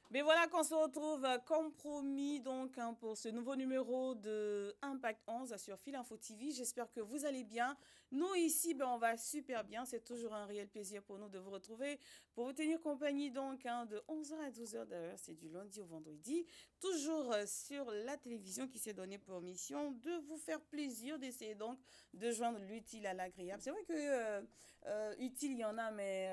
Mais voilà qu'on se retrouve comme promis donc pour ce nouveau numéro de Impact 11 sur Fil Info TV. J'espère que vous allez bien. Nous ici, on va super bien. C'est toujours un réel plaisir pour nous de vous retrouver, pour vous tenir compagnie donc de 11h à 12h d'ailleurs. C'est du lundi au vendredi. Toujours sur la télévision qui s'est donné pour mission de vous faire plaisir, d'essayer donc de joindre l'utile à l'agréable. C'est vrai que utile il y en a, mais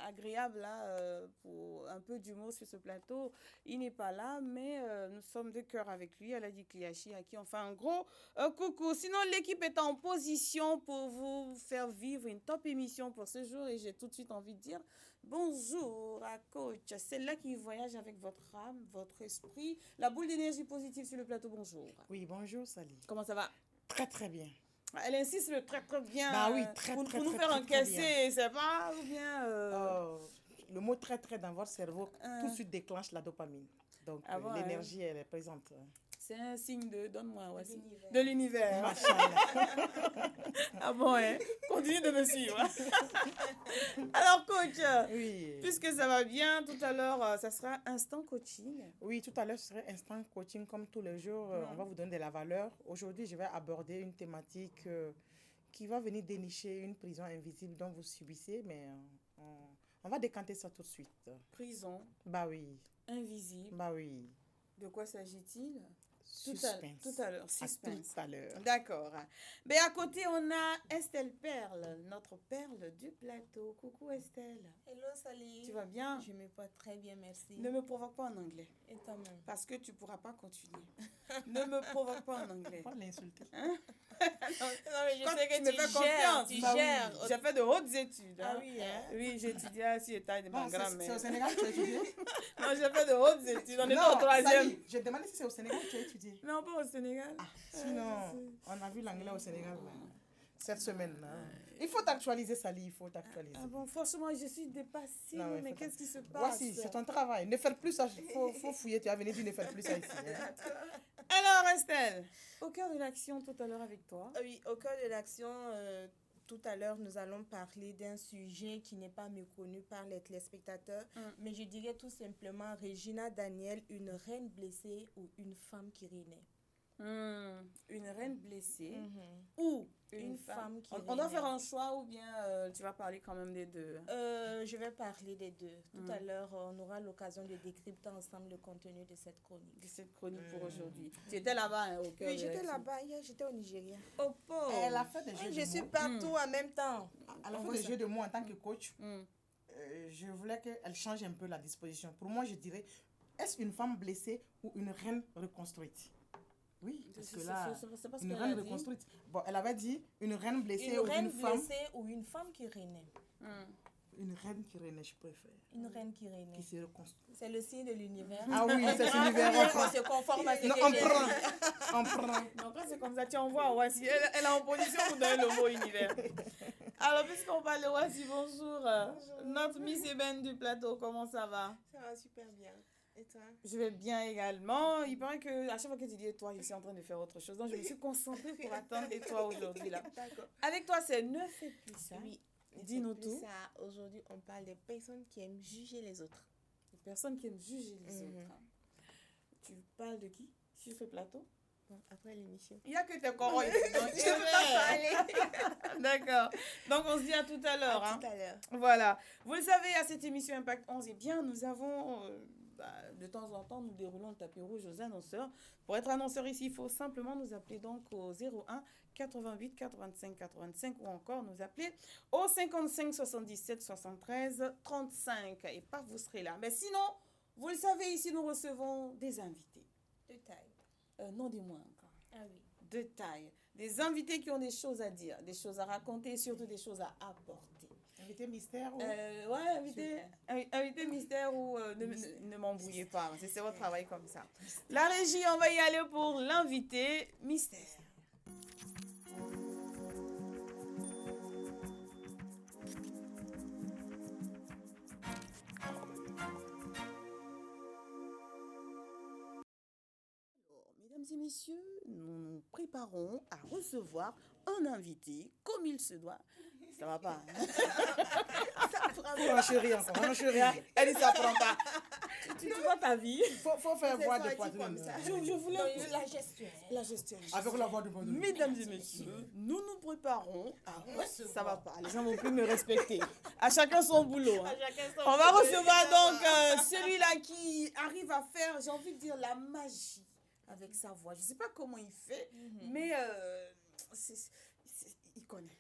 agréable là, pour un peu d'humour sur ce plateau, il n'est pas là, mais nous sommes de cœur avec lui. Elle a dit Kliachi, à qui on fait un gros coucou. Sinon, l'équipe est en position pour vous faire vivre une top émission pour ce jour et j'ai tout de suite envie de dire bonjour à coach. C'est là qui voyage avec votre âme, votre esprit, la boule d'énergie positive sur le plateau. Bonjour. Oui, bonjour Sally. Comment ça va? Très très bien. Elle insiste le très très bien. Bah oui, très pour, très pour nous très, faire très, très bien. encaisser, c'est pas ou bien. Le mot très très dans votre cerveau tout de suite déclenche la dopamine. Donc bon, l'énergie elle est présente. C'est un signe de donne-moi voici de l'univers. Machallah. Ah bon, hein? Continue de me suivre. Alors coach, Oui. puisque ça va bien, tout à l'heure, ça sera instant coaching. Oui, tout à l'heure ce serait instant coaching comme tous les jours. On va vous donner de la valeur. Aujourd'hui, je vais aborder une thématique qui va venir dénicher une prison invisible dont vous subissez, mais on va décanter ça tout de suite. Prison. Bah oui. Invisible. Bah oui. De quoi s'agit-il? Suspense. Tout à l'heure. Suspense. Tout à l'heure. D'accord. Mais à côté, on a Estelle Perle, notre perle du plateau. Coucou Estelle. Hello Sally. Tu vas bien? Je me porte très bien, merci. Ne me provoque pas en anglais. Et toi-même? Parce que tu ne pourras pas continuer. Ne me provoque pas en anglais. Pas l'insulter. Hein? Non, mais je Quand sais que tu me fais confiance. tu Bah oui. gères. J'ai fait de hautes études. Ah hein. oui, hein? Oui, j'ai étudié à Ciétagne de ma grand-mère. C'est au Sénégal que tu as étudié? Non, j'ai fait de hautes études. On était Non, au troisième. Sally, je demandais si c'est au Sénégal que tu as étudié. Non, pas au Sénégal. Sinon, on a vu l'anglais au Sénégal cette semaine. Il faut t'actualiser, Sally, il faut t'actualiser. Ah bon, franchement, je suis dépassée. Non, mais faut qu'est-ce qui se passe? Voici, c'est ton travail. Ne faire plus ça, il faut fouiller. Tu as venu dire ne faire plus ça ici. Hein. Alors, Estelle, au cœur de l'action tout à l'heure avec toi. Oui, au cœur de l'action, tout à l'heure, nous allons parler d'un sujet qui n'est pas méconnu par les téléspectateurs, mais je dirais tout simplement Regina Daniel, une reine blessée ou une femme qui renaît. Une reine blessée ou une femme qui renaît. On doit faire un choix ou bien tu vas parler quand même des deux? Je vais parler des deux. Tout à l'heure, on aura l'occasion de décrypter ensemble le contenu de cette chronique. De cette chronique pour aujourd'hui. Tu étais là-bas hein, au cœur Oui, de j'étais l'action. là-bas hier, j'étais au Nigeria. Oh, pauvre. Elle a fait des jeux Je de suis mots. partout en même temps. Elle a fait des jeux de mots en tant que coach. Je voulais qu'elle change un peu la disposition. Pour moi, je dirais, est-ce une femme blessée ou une reine reconstruite? Oui, parce que là, c'est pas ce une qu'elle reine a dit. reconstruite. Bon, elle avait dit une reine blessée Une ou reine une femme. blessée ou une femme qui renaît. Une reine qui renaît, je préfère. Une reine qui Qui renaît. se reconstruit. C'est le signe de l'univers. Ah oui, c'est l'univers. On se conforme à ce Non, que on j'ai prend. dit. On prend. Donc quand c'est comme ça, tu envoies Wassi. Elle est en position pour donner le mot univers. Alors, puisqu'on parle de Wassi, bonjour. Notre Miss Eben du plateau, comment ça va? Ça va super bien. Et toi? Je vais bien également. Il paraît que à chaque fois que tu dis et toi, je suis en train de faire autre chose. Donc, je me suis concentrée pour attendre et toi aujourd'hui là. D'accord. Avec toi, c'est ne fais plus ça. Oui. Dis-nous C'est plus tout. ça. Aujourd'hui, on parle des personnes qui aiment juger les autres. Les personnes qui aiment juger les autres. Tu parles de qui sur ce plateau? Bon, après l'émission. Il n'y a que tes corons ici. Donc, Je peux pas parler. D'accord. Donc, on se dit à tout à l'heure. À hein. tout à l'heure. Voilà. Vous le savez, à cette émission Impact 11, eh bien, nous avons, de temps en temps, nous déroulons le tapis rouge aux annonceurs. Pour être annonceur ici, il faut simplement nous appeler donc au 01 88 85 85 ou encore nous appeler au 55 77 73 35. Et pas vous serez là. Mais sinon, vous le savez, ici, nous recevons des invités. De taille. Non des moindres. Ah oui. De taille. Des invités qui ont des choses à dire, des choses à raconter et surtout des choses à apporter. Invité mystère ou... Ouais, invité mystère ou ne m'embrouillez pas, c'est votre travail comme ça. La régie, on va y aller pour l'invité mystère. Mesdames et messieurs, nous nous préparons à recevoir un invité comme il se doit. Ça va pas. Hein? On en chérit encore, on en chérit. Elle dit ça prend pas. tu vois ta vie. Faut faire C'est voix de sorti poitrine. comme ça. Je voulais... La gestion. La gestion. Avec la voix de poitrine. Mesdames et messieurs, nous nous préparons. recevoir. Ça va pas, les gens vont plus me respecter. À chacun son boulot. Hein. Chacun son On va boulot, recevoir évidemment. donc celui-là qui arrive à faire, j'ai envie de dire, la magie avec sa voix. Je sais pas comment il fait, mais il connaît.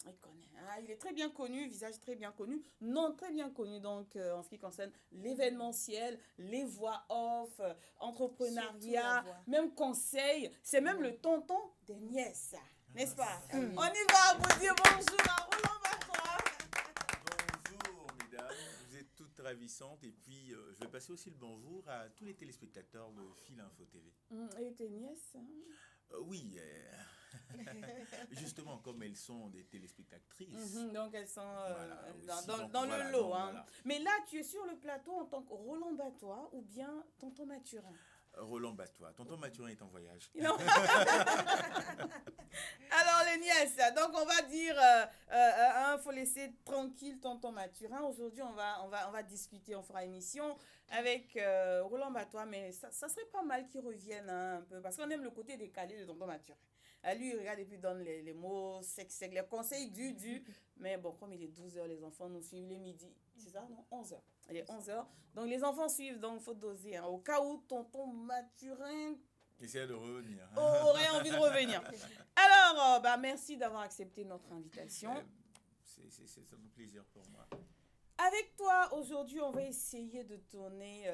Il connaît. Hein. Il est très bien connu, visage très bien connu, nom très bien connu donc en ce qui concerne l'événementiel, les voix off, entrepreneuriat, voix. même conseil. C'est même le tonton des nièces, n'est-ce pas? On y va vous dire bonjour à Roland Batois. Bonjour mesdames, vous êtes toutes ravissantes et puis je vais passer aussi le bonjour à tous les téléspectateurs de Fil Info TV. Et tes nièces? Hein? Oui, justement comme elles sont des téléspectatrices. Donc elles sont Voilà, aussi, dans, donc dans voilà, le lot. donc Hein. voilà. Mais là, tu es sur le plateau en tant que Roland Batois ou bien tonton Mathurin? Roland Batois, tonton Mathurin est en voyage. Non. Alors les nièces, donc on va dire, faut laisser tranquille tonton Mathurin. Aujourd'hui, on va discuter, on fera émission avec Roland Batois, mais ça serait pas mal qu'il revienne un peu, parce qu'on aime le côté décalé de tonton Mathurin. Lui, il regarde et puis donne les mots sec, les conseils du. Mais bon, comme il est 12h, les enfants nous suivent les midis. C'est ça, non? 11h. Il est 11h. Donc les enfants suivent, donc il faut doser. Hein. Au cas où tonton Mathurin Essayez de revenir. aurait envie de revenir. Alors, merci d'avoir accepté notre invitation. C'est un plaisir pour moi. Avec toi, aujourd'hui, on va essayer de tourner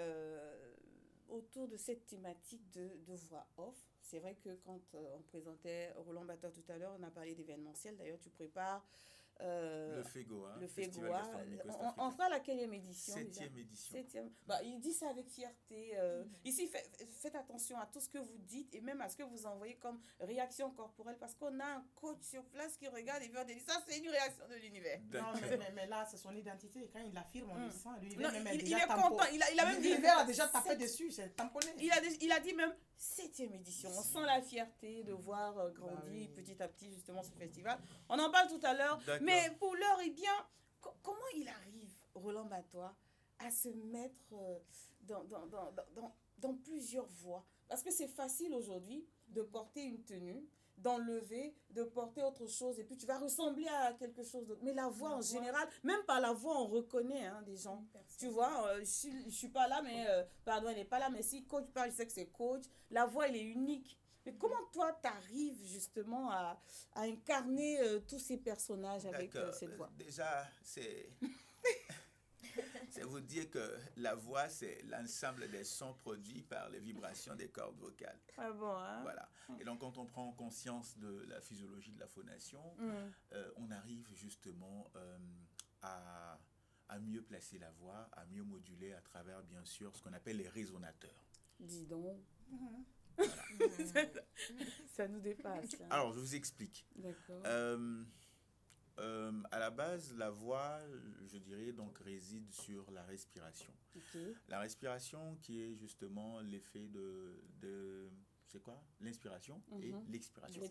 autour de cette thématique de voix off. C'est vrai que quand on présentait Roland Batois tout à l'heure, on a parlé d'événementiel. D'ailleurs, tu prépares le FEGOA. Le Festival FEGOA. gastronomique On Ouest-Africain. fera la quelle édition? 7e édition. 7e. Il dit ça avec fierté. Ici, faites attention à tout ce que vous dites et même à ce que vous envoyez comme réaction corporelle parce qu'on a un coach sur place qui regarde et veut dire ça, c'est une réaction de l'univers. Non, mais là, c'est son identité. Quand il l'affirme, on le sent. Lui, Non, même il est content. Il a même dit. L'univers a déjà tapé dessus, c'est tamponné. Il a dit même 7e édition. On sent la fierté de voir grandir petit à petit justement ce festival. On en parle tout à l'heure. D'accord. Mais pour l'heure, eh bien, comment il arrive, Roland Batois, à se mettre dans plusieurs voies? Parce que c'est facile aujourd'hui de porter une tenue, d'enlever, de porter autre chose, et puis tu vas ressembler à quelque chose d'autre. Mais la voix en général, même par la voix, on reconnaît des gens. Tu vois, je suis pas là, mais pardon, elle n'est pas là, mais si coach parle, je sais que c'est coach. La voix, elle est unique. Mais comment toi, t'arrives justement à incarner tous ces personnages avec cette voix? Déjà, c'est vous dire que la voix, c'est l'ensemble des sons produits par les vibrations des cordes vocales. Ah bon, hein? Voilà. Et donc, quand on prend conscience de la physiologie de la phonation, on arrive justement à mieux placer la voix, à mieux moduler à travers, bien sûr, ce qu'on appelle les résonateurs. Dis donc. Voilà. Ça nous dépasse. Hein. Alors, je vous explique. D'accord. À la base, la voix, je dirais, donc réside sur la respiration. Okay. La respiration qui est justement l'effet de c'est quoi? L'inspiration et l'expiration.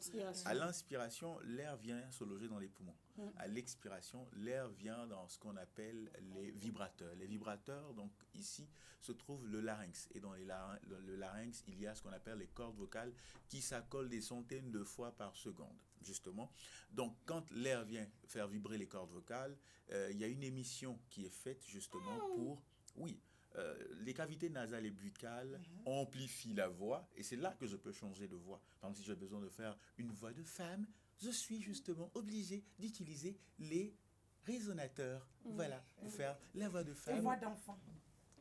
À l'inspiration, l'air vient se loger dans les poumons. À l'expiration, l'air vient dans ce qu'on appelle les vibrateurs. Les vibrateurs, donc ici, se trouve le larynx. Et dans le larynx, il y a ce qu'on appelle les cordes vocales qui s'accolent des centaines de fois par seconde, justement. Donc, quand l'air vient faire vibrer les cordes vocales, il y a une émission qui est faite justement pour... Oui. Les cavités nasales et buccales amplifient la voix et c'est là que je peux changer de voix. Par exemple, si j'ai besoin de faire une voix de femme, je suis justement obligé d'utiliser les résonateurs. Voilà, pour faire la voix de femme. La voix d'enfant.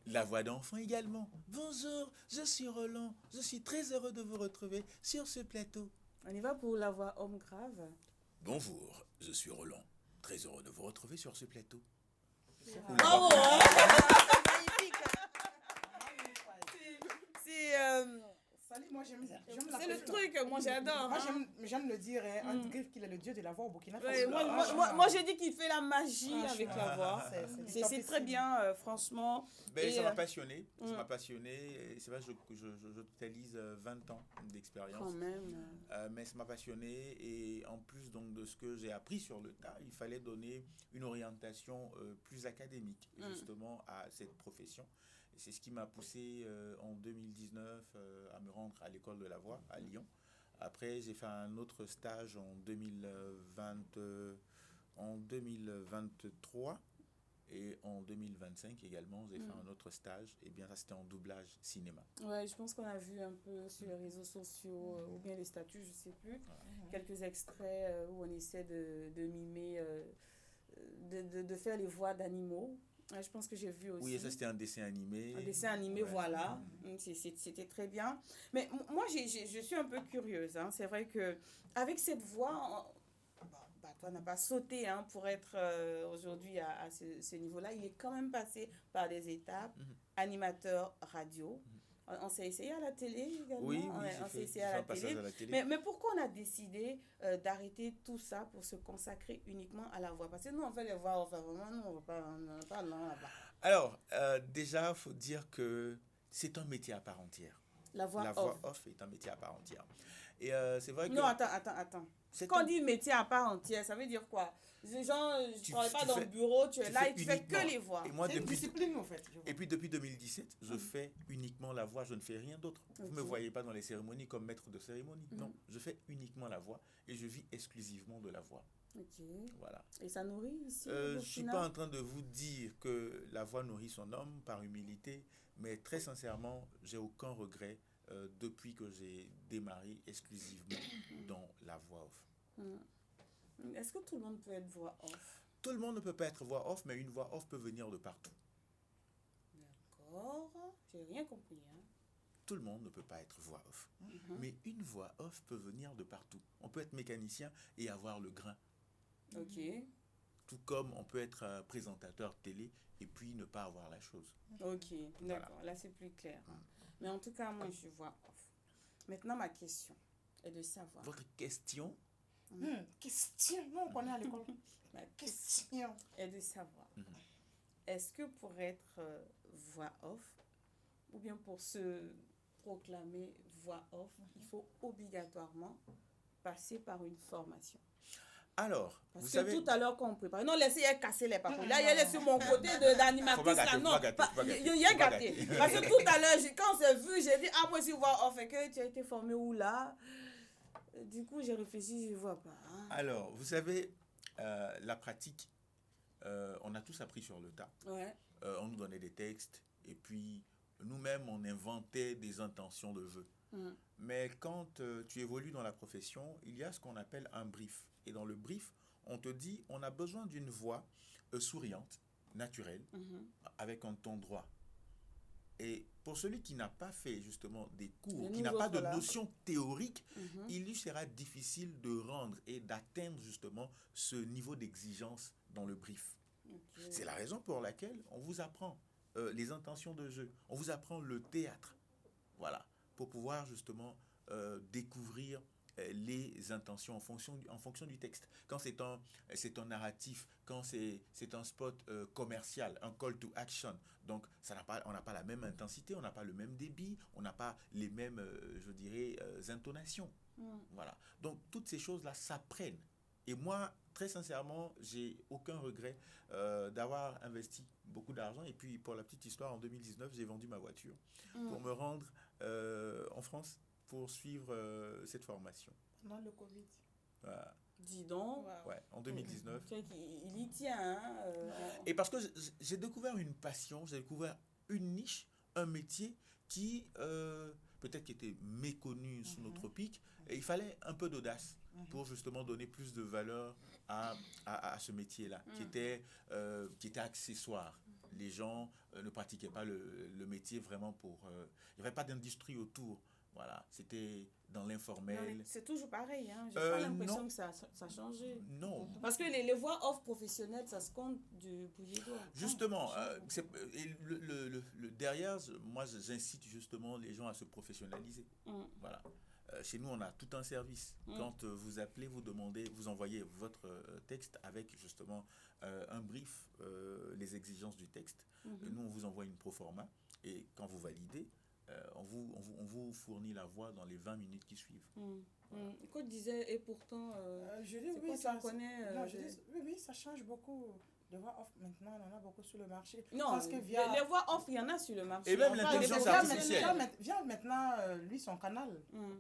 La voix d'enfant également. Bonjour, je suis Roland. Je suis très heureux de vous retrouver sur ce plateau. On y va pour la voix homme grave. Bonjour, je suis Roland. Très heureux de vous retrouver sur ce plateau. Bravo! Moi, j'aime c'est le truc, moi j'adore. Moi, j'aime le dire, Ant Griff, qu'il est le dieu de la voix au Burkina Faso. Ouais, moi j'ai dit qu'il fait la magie avec la voix. C'est topissime. très bien, franchement. Ben, ça m'a passionné. Ça m'a passionné. C'est vrai que je totalise 20 ans d'expérience. Quand même. Mais ça m'a passionné. Et en plus donc, de ce que j'ai appris sur le tas, il fallait donner une orientation plus académique justement à cette profession. C'est ce qui m'a poussé en 2019 à me rendre à l'école de la voix à Lyon. Après, j'ai fait un autre stage en 2023 et en 2025 également, j'ai fait un autre stage. Et bien, ça, c'était en doublage cinéma. Ouais, je pense qu'on a vu un peu sur les réseaux sociaux ou bien les statuts, je ne sais plus, quelques extraits où on essaie de mimer, de faire les voix d'animaux. Je pense que j'ai vu aussi. Oui, et ça, c'était un dessin animé. Un dessin animé, voilà. C'était très bien. Mais moi, je suis un peu curieuse. Hein. C'est vrai qu'avec cette voix, toi n'a pas sauté pour être aujourd'hui à ce niveau-là. Il est quand même passé par des étapes. Animateur radio. On s'est essayé à la télé également. Oui, on s'est essayé à la télé. Mais pourquoi on a décidé d'arrêter tout ça pour se consacrer uniquement à la voix? Parce que nous, on fait les voix, vraiment, nous, on ne va pas là-bas. Alors, déjà, il faut dire que c'est un métier à part entière. La voix off est un métier à part entière. Et c'est vrai que... Non, attends. Quand on dit métier à part entière, ça veut dire quoi? Genre, tu ne travailles pas dans le bureau, tu es là et tu fais que les voix. Et moi, c'est une discipline, en fait. Et puis, depuis 2017, je fais uniquement la voix, je ne fais rien d'autre. Vous ne me voyez pas dans les cérémonies comme maître de cérémonie. Non, je fais uniquement la voix et je vis exclusivement de la voix. Ok. Voilà. Et ça nourrit ici? Je ne suis pas en train de vous dire que la voix nourrit son homme par humilité, mais très sincèrement, j'ai aucun regret depuis que j'ai démarré exclusivement dans la voix off. Est-ce que tout le monde peut être voix off? Tout le monde ne peut pas être voix off, mais une voix off peut venir de partout. D'accord, j'ai rien compris. Tout le monde ne peut pas être voix off, mais une voix off peut venir de partout. On peut être mécanicien et avoir le grain. Ok. Tout comme on peut être présentateur télé et puis ne pas avoir la chose. Ok, d'accord, voilà. Là c'est plus clair. Mais en tout cas, moi je vois off. Maintenant, ma question est de savoir. Votre question? Question, non, on connaît à l'école. Ma question est de savoir. Est-ce que pour être voix off, ou bien pour se proclamer voix off, il faut obligatoirement passer par une formation? Alors, parce vous que savez... tout à l'heure qu'on prépare, non, laissez casser les papouilles. Là, il est sur mon côté d'animatrice. Non, il a gâté. Parce que tout à l'heure, quand j'ai vu, j'ai dit, ah, moi, je vois off. Et que tu as été formé où là? Du coup, j'ai réfléchi, je ne vois pas. Alors, vous savez, la pratique, on a tous appris sur le tas. Ouais. On nous donnait des textes et puis nous-mêmes, on inventait des intentions de jeu. Mais quand tu évolues dans la profession, il y a ce qu'on appelle un brief. Et dans le brief, on te dit, on a besoin d'une voix souriante, naturelle, avec un ton droit. Et pour celui qui n'a pas fait justement des cours, qui n'a pas de notion théorique, il lui sera difficile de rendre et d'atteindre justement ce niveau d'exigence dans le brief. C'est la raison pour laquelle on vous apprend les intentions de jeu, on vous apprend le théâtre, voilà, pour pouvoir justement découvrir les intentions en fonction du texte. Quand c'est un narratif, quand c'est un spot commercial, un call to action, donc on n'a pas la même intensité, on n'a pas le même débit, on n'a pas les mêmes, je dirais, intonations. Voilà. Donc toutes ces choses-là s'apprennent. Et moi, très sincèrement, j'ai aucun regret d'avoir investi beaucoup d'argent. Et puis, pour la petite histoire, en 2019, j'ai vendu ma voiture pour me rendre en France pour suivre cette formation. Pendant le Covid. Voilà. Dis donc. Ouais, en 2019. Il y tient. Et parce que j'ai découvert une passion, j'ai découvert une niche, un métier qui peut-être qui était méconnu sous notre pic. Et il fallait un peu d'audace pour justement donner plus de valeur à ce métier-là, qui était accessoire. Les gens ne pratiquaient pas le métier vraiment pour... il n'y avait pas d'industrie autour. Voilà, c'était dans l'informel. C'est toujours pareil, hein. J'ai pas l'impression que ça a changé. Non. Parce que les voix off professionnelles, ça se compte du bout des doigts. Justement, derrière, moi j'incite justement les gens à se professionnaliser. Voilà. Chez nous, on a tout un service. Quand vous appelez, vous demandez, vous envoyez votre texte avec justement un brief, les exigences du texte. Nous, on vous envoie une proforma et quand vous validez, on vous fournit la voix dans les 20 minutes qui suivent. Quoi disait, et pourtant, je dis, oui, ça connaît. Oui, ça change beaucoup. Les voix off, maintenant, on en a beaucoup sur le marché. Non, parce que les voix off, il y en a sur le marché. Et même On parle l'intelligence des artificielle. professionnels. Vient maintenant, lui, son canal,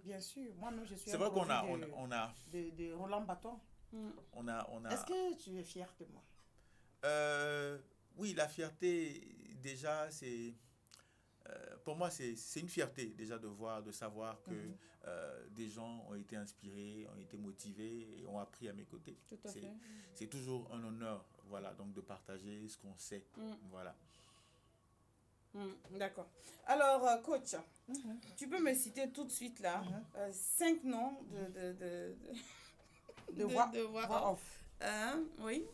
bien sûr. Moi-même, je suis C'est un vrai qu'on a, produit de Roland Bâton. on a, Est-ce que tu es fier de moi? Oui, la fierté, déjà, c'est... pour moi, c'est une fierté déjà de savoir que des gens ont été inspirés, ont été motivés et ont appris à mes côtés. Tout à fait. C'est toujours un honneur, voilà, donc de partager ce qu'on sait. Voilà. D'accord. Alors, coach, tu peux me citer tout de suite là 5 noms de voix off. Oui,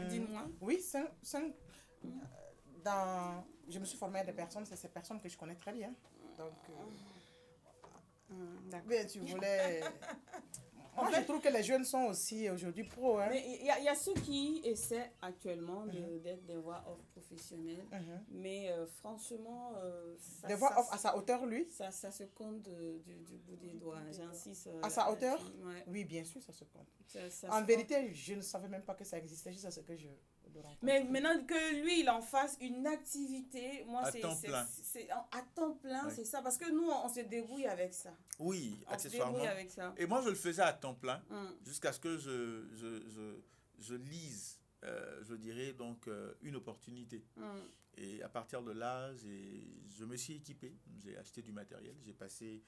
dis-moi. Oui, 5. Je me suis formée à des personnes, c'est ces personnes que je connais très bien. Donc, bien, tu voulais... Moi, je trouve que les jeunes sont aussi aujourd'hui pros. Hein. Mais il y a ceux qui essaient actuellement d'être des voix off professionnels. Mais franchement... des voix off à sa hauteur, lui? Ça se compte du bout des doigts. J'insiste. À sa hauteur? Ouais. Oui, bien sûr, ça se compte. Ça en vérité, je ne savais même pas que ça existait, juste à ce que je le rencontre. Mais maintenant que lui, il en fasse une activité, moi, à temps plein. À temps plein, Oui. C'est ça. Parce que nous, on se débrouille avec ça. Oui, On se accessoirement. débrouille avec ça. Et moi, je le faisais à temps plein jusqu'à ce que je lise, je dirais, donc une opportunité. Et à partir de là, je me suis équipé. J'ai acheté du matériel. J'ai passé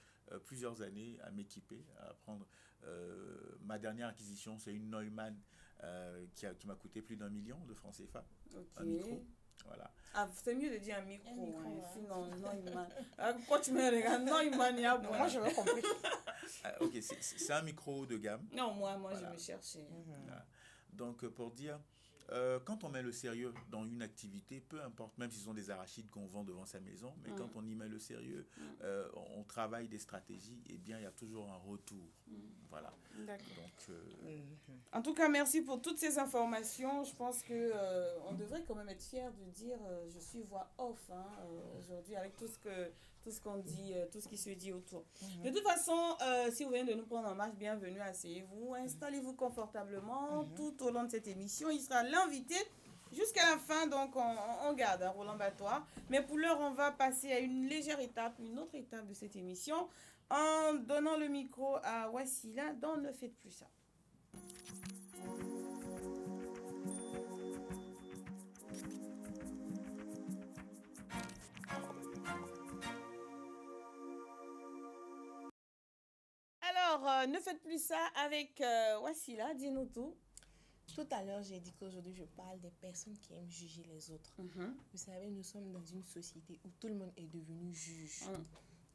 plusieurs années à m'équiper, à apprendre. Ma dernière acquisition, c'est une Neumann qui m'a coûté plus d'1 million de francs CFA. Un micro. Voilà. Ah, c'est mieux de dire un micro. Ouais. Sinon, Neumann. Quand tu me regardes, Neumann, il y a bon. Moi, je veux compris. Ok, c'est un micro de gamme. Non, moi, Voilà. je me cherchais. Voilà. Donc, pour dire, quand on met le sérieux dans une activité, peu importe, même si ce sont des arachides qu'on vend devant sa maison, mais quand on y met le sérieux, on travaille des stratégies, et bien, il y a toujours un retour. Voilà. D'accord. Donc, En tout cas, merci pour toutes ces informations. Je pense que on devrait quand même être fiers de dire je suis voix off aujourd'hui avec tout ce qu'on dit, tout ce qui se dit autour. De toute façon, si vous venez de nous prendre en marche, bienvenue, asseyez-vous, installez-vous confortablement tout au long de cette émission. Il sera l'invité jusqu'à la fin, donc on garde Roland Batois. Mais pour l'heure, on va passer à une légère étape, une autre étape de cette émission, en donnant le micro à Wassila dans Ne faites plus ça. Alors, ne faites plus ça avec Wassila, dis-nous tout. Tout à l'heure, j'ai dit qu'aujourd'hui, je parle des personnes qui aiment juger les autres. Vous savez, nous sommes dans une société où tout le monde est devenu juge.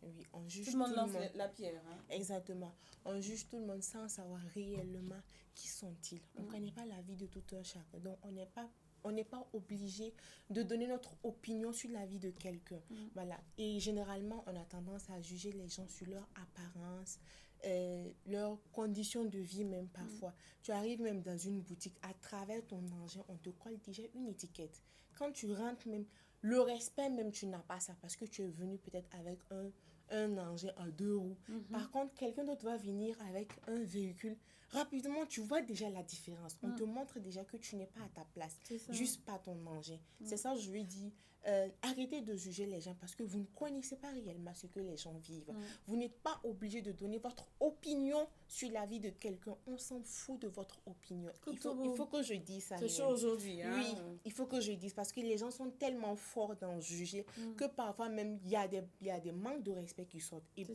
Oui, on juge Tout le monde lance la pierre. Exactement. On juge tout le monde sans savoir réellement qui sont-ils. On ne connaît pas la vie de tout un chacun. Donc, on n'est pas obligé de donner notre opinion sur la vie de quelqu'un. Voilà. Et généralement, on a tendance à juger les gens sur leur apparence, leurs conditions de vie même parfois. Tu arrives même dans une boutique, à travers ton engin, on te colle déjà une étiquette. Quand tu rentres même, le respect même, tu n'as pas ça parce que tu es venu peut-être avec un engin à 2 roues. Par contre, quelqu'un d'autre va venir avec un véhicule. Rapidement, tu vois déjà la différence. On te montre déjà que tu n'es pas à ta place, juste pas ton engin. C'est ça, je lui dis, arrêtez de juger les gens parce que vous ne connaissez pas réellement ce que les gens vivent. Vous n'êtes pas obligé de donner votre opinion sur la vie de quelqu'un. On s'en fout de votre opinion. Il faut que je dise ça. C'est chaud aujourd'hui. Hein? Oui, il faut que je dise parce que les gens sont tellement forts dans juger que parfois même il y a des manques de respect qui sortent. Et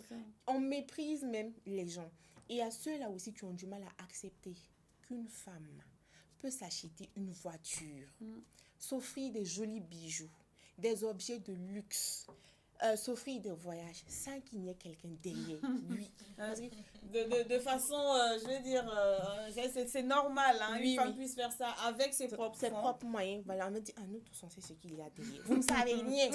on méprise même les gens. Et à ceux-là aussi qui ont du mal à accepter qu'une femme peut s'acheter une voiture, s'offrir des jolis bijoux, des objets de luxe, s'offrir des voyages sans qu'il n'y ait quelqu'un derrière lui. De façon, je veux dire, c'est normal, hein, une femme puisse faire ça avec ses propres moyens. Voilà, on me dit, nous tous on sait ce qu'il y a derrière. Vous ne savez rien.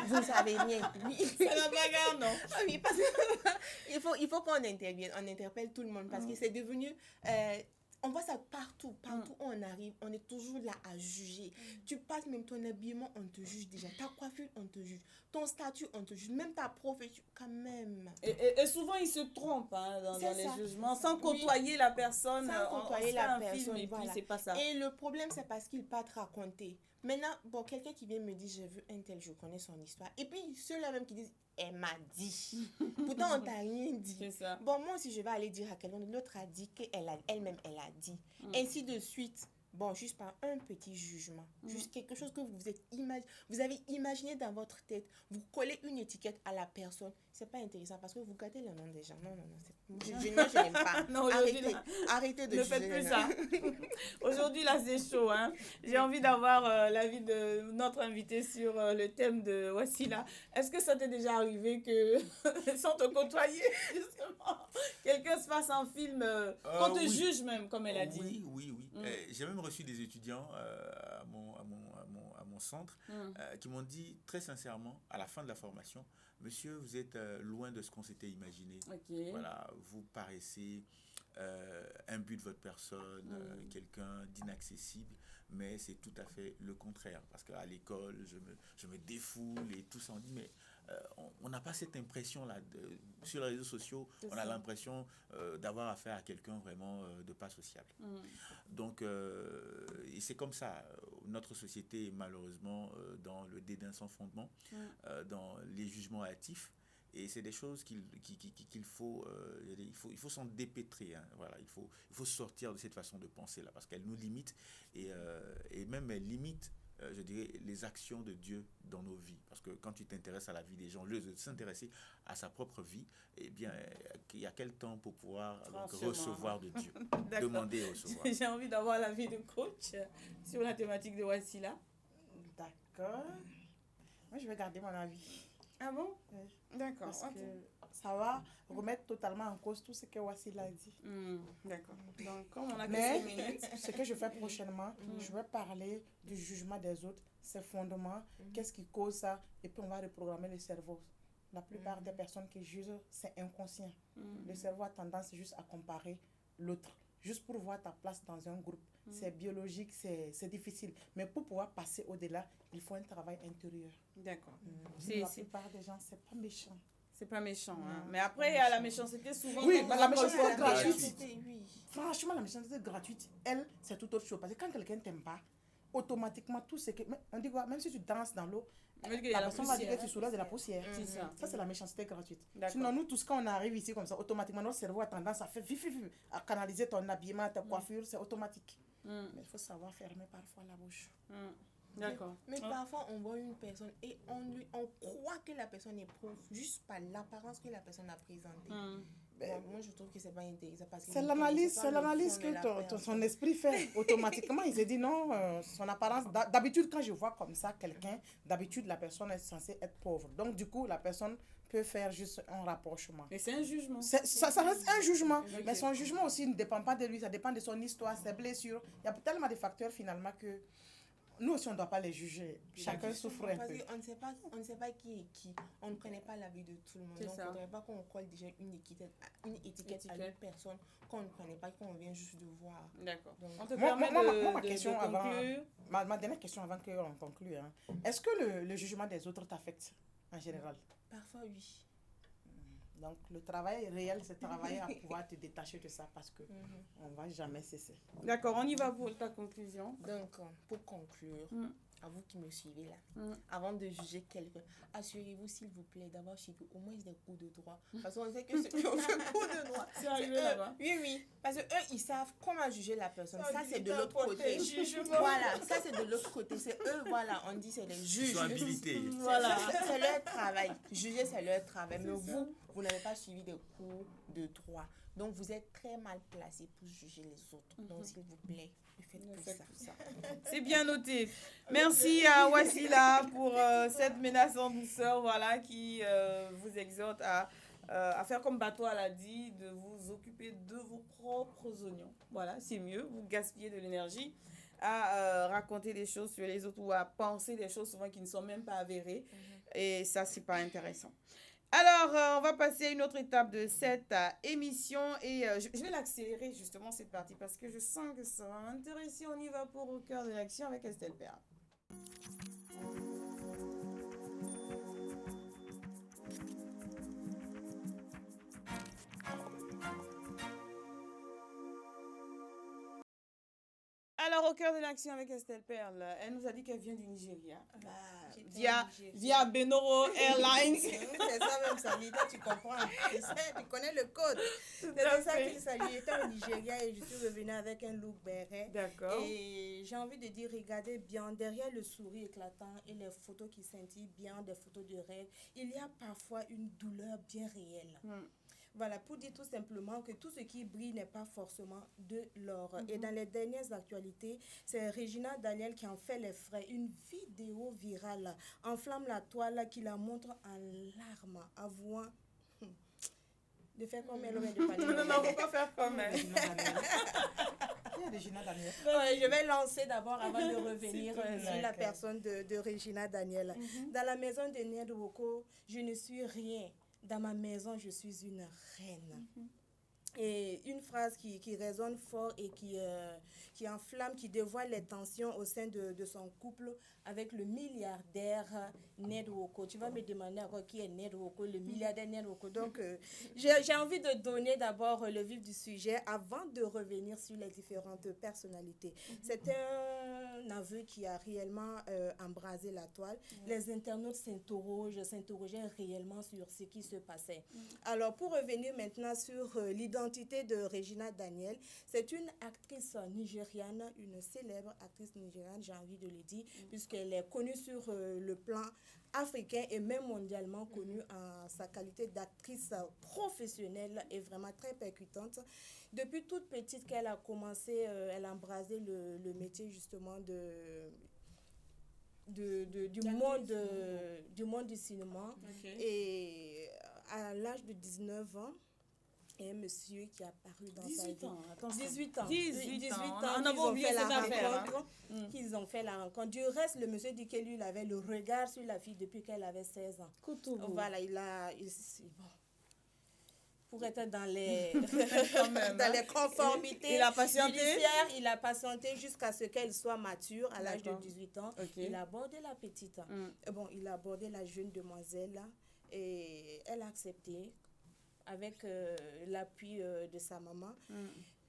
Vous ne savez rien. Oui. C'est la bagarre, non? Oui, parce que il faut qu'on intervienne, on interpelle tout le monde parce que c'est devenu... On voit ça partout où on arrive, on est toujours là à juger. Tu passes même ton habillement, on te juge déjà. Ta coiffure, on te juge. Ton statut, on te juge. Même ta profession, quand même. Et souvent, ils se trompent dans les jugements, sans côtoyer la personne. Sans côtoyer la personne, et voilà. puis c'est pas ça. Et le problème, c'est parce qu'ils partent raconter. Maintenant, bon, quelqu'un qui vient me dire, j'ai vu un tel, je connais son histoire. Et puis, ceux-là même qui disent, elle m'a dit. Pourtant, on t'a rien dit. C'est ça. Bon, moi aussi, je vais aller dire à quelqu'un, l'autre a dit qu'elle-même, elle a dit. Ainsi de suite. Bon, juste par un petit jugement. Juste quelque chose que vous avez imaginé dans votre tête. Vous collez une étiquette à la personne. C'est pas intéressant parce que vous gâtez le nom des gens. Non. Je n'aime pas. Non, arrêtez de ne juger. faites plus ça. Aujourd'hui, là, c'est chaud. Hein. J'ai envie d'avoir l'avis de notre invité sur le thème de Wassila. Est-ce que ça t'est déjà arrivé que, sans te côtoyer, justement, quelqu'un se fasse un film, qu'on te juge même, comme elle a dit? Oui. J'ai même reçu des étudiants à mon centre qui m'ont dit très sincèrement, à la fin de la formation, monsieur, vous êtes loin de ce qu'on s'était imaginé. Okay. Voilà, vous paraissez imbu de votre personne, quelqu'un d'inaccessible, mais c'est tout à fait le contraire. Parce qu'à l'école, je me défoule et tout ça. On dit, mais on n'a pas cette impression-là. Sur les réseaux sociaux, on a l'impression d'avoir affaire à quelqu'un vraiment de pas sociable. Donc, et c'est comme ça. Notre société est malheureusement dans le dédain sans fondement, dans les jugements hâtifs. Et c'est des choses qu'il faut, il faut s'en dépêtrer. Hein. Voilà, il faut sortir de cette façon de penser là, parce qu'elle nous limite et même elle limite, je dirais, les actions de Dieu dans nos vies. Parce que quand tu t'intéresses à la vie des gens, au lieu de s'intéresser à sa propre vie, eh bien, il y a quel temps pour pouvoir recevoir de Dieu, demander et recevoir. J'ai envie d'avoir l'avis de coach sur la thématique de Wassila. D'accord. Moi, je vais garder mon avis. Ah bon? Oui. D'accord. Parce que ça va remettre totalement en cause tout ce que Wassila a dit. D'accord. Donc, comme on a que 5 Mais minutes. ce que je fais prochainement, je vais parler du jugement des autres, ses fondements, qu'est-ce qui cause ça, et puis on va reprogrammer le cerveau. La plupart des personnes qui jugent, c'est inconscient. Le cerveau a tendance juste à comparer l'autre, juste pour voir ta place dans un groupe. C'est biologique, c'est difficile. Mais pour pouvoir passer au-delà, il faut un travail intérieur. D'accord. La plupart des gens, c'est pas méchant. C'est pas méchant. Hein. Mais après, il y a la méchanceté souvent. Oui, la méchanceté gratuite. Franchement, la méchanceté gratuite, elle, c'est tout autre chose. Parce que quand quelqu'un t'aime pas, automatiquement, tout ce que... On dit quoi? Même si tu danses dans l'eau, la personne va dire que tu soulèves de la poussière. C'est ça. Ça, c'est la méchanceté gratuite. D'accord. Sinon, nous, tous, quand on arrive ici comme ça, automatiquement, notre cerveau a tendance à faire à canaliser ton habillement, ta coiffure, c'est automatique. Mais il faut savoir fermer parfois la bouche. D'accord. Mais parfois, on voit une personne et on croit que la personne est pauvre juste par l'apparence que la personne a présentée. Moi, je trouve que c'est pas intéressant. C'est l'analyse que son esprit fait. Automatiquement, il se dit non, son apparence. D'habitude, quand je vois comme ça quelqu'un, d'habitude, la personne est censée être pauvre. Donc, du coup, la personne peut faire juste un rapprochement. Mais c'est un jugement. Ça reste un jugement. Okay. Mais son jugement aussi ne dépend pas de lui, ça dépend de son histoire, ses blessures. Il y a tellement de facteurs finalement que nous aussi, on ne doit pas les juger. Chacun souffre un peu. On ne sait pas qui est qui. On ne connaît pas la vie de tout le monde. Donc, il ne faudrait pas qu'on colle déjà une étiquette à une personne qu'on ne connaît pas, qu'on vient juste de voir. D'accord. Ma question avant, ma dernière question avant qu'on conclue. Hein. Est-ce que le jugement des autres t'affecte en général? Parfois, oui. Donc, le travail réel, c'est travailler à pouvoir te détacher de ça parce qu'on ne va jamais cesser. D'accord, on y va pour ta conclusion. Donc, pour conclure, à vous qui me suivez là, avant de juger quelqu'un, assurez-vous, s'il vous plaît, d'avoir suivi au moins des cours de droit. Parce qu'on sait que ceux qui ont fait cours de droit, c'est arrivé là-bas. Oui. Parce qu'eux, ils savent comment juger la personne. Ça, c'est de l'autre côté. Voilà, ça, c'est de l'autre côté. C'est eux, voilà, on dit c'est les juges. Ils sont habilités. Voilà, c'est leur travail. Juger, c'est leur travail. Mais vous n'avez pas suivi des cours de droit. Donc, vous êtes très mal placé pour juger les autres. Donc, s'il vous plaît, ne faites plus ça. C'est bien noté. Merci à Wassila pour cette menace en douceur, voilà, qui vous exhorte à faire comme Bateau l'a dit, de vous occuper de vos propres oignons. Voilà, c'est mieux. Vous gaspillez de l'énergie à raconter des choses sur les autres ou à penser des choses souvent qui ne sont même pas avérées. Et ça, c'est pas intéressant. Alors, on va passer à une autre étape de cette émission et je vais l'accélérer justement cette partie parce que je sens que ça va m'intéresser. On y va pour Au cœur de l'action avec Estelle Perle. Alors, au cœur de l'action avec Estelle Perle, elle nous a dit qu'elle vient du Nigeria. Via Benoro Airlines. C'est ça même, Salita, tu comprends. Tu connais le code. C'est de ça qu'il s'agit. J'étais au Nigeria et je suis revenue avec un look béret. D'accord. Et j'ai envie de dire, regardez bien, derrière le sourire éclatant et les photos qui scintillent bien, des photos de rêve, il y a parfois une douleur bien réelle. Voilà, pour dire tout simplement que tout ce qui brille n'est pas forcément de l'or. Et dans les dernières actualités, c'est Regina Daniel qui en fait les frais. Une vidéo virale enflamme la toile qui la montre en larmes, avouant de faire comme elle de parler. Non, faut pas faire comme elle. Regina Daniel. Je vais lancer d'abord avant de revenir sur la personne de Regina Daniel. Dans la maison de Ned Woko, je ne suis rien. Dans ma maison, je suis une reine. Et une phrase qui résonne fort et qui enflamme, qui dévoile les tensions au sein de son couple avec le milliardaire Ned Woko. Tu vas me demander encore qui est Ned Woko, le milliardaire Ned Woko. Donc, j'ai envie de donner d'abord le vif du sujet avant de revenir sur les différentes personnalités. C'est un aveu qui a réellement embrasé la toile. Les internautes s'interrogeaient réellement sur ce qui se passait. Alors, pour revenir maintenant sur l'identité de Regina Daniel, c'est une actrice nigériane, une célèbre actrice nigériane, j'ai envie de le dire, puisqu'elle est connue sur le plan africain et même mondialement connue en sa qualité d'actrice professionnelle et vraiment très percutante. Depuis toute petite qu'elle a commencé, elle a embrasé le métier justement du monde du cinéma. Et à l'âge de 19 ans, et un monsieur qui a apparu dans sa vie. 18 ans. 18 ans. On a oublié cette affaire. Qu'ils ont fait la rencontre. Du reste, le monsieur dit que lui, il avait le regard sur la fille depuis qu'elle avait 16 ans. Voilà, pour être dans les, dans les conformités judiciaires, il a patienté jusqu'à ce qu'elle soit mature à l'âge de 18 ans. Il a abordé la petite. Bon, il a abordé la jeune demoiselle et elle a accepté avec l'appui de sa maman.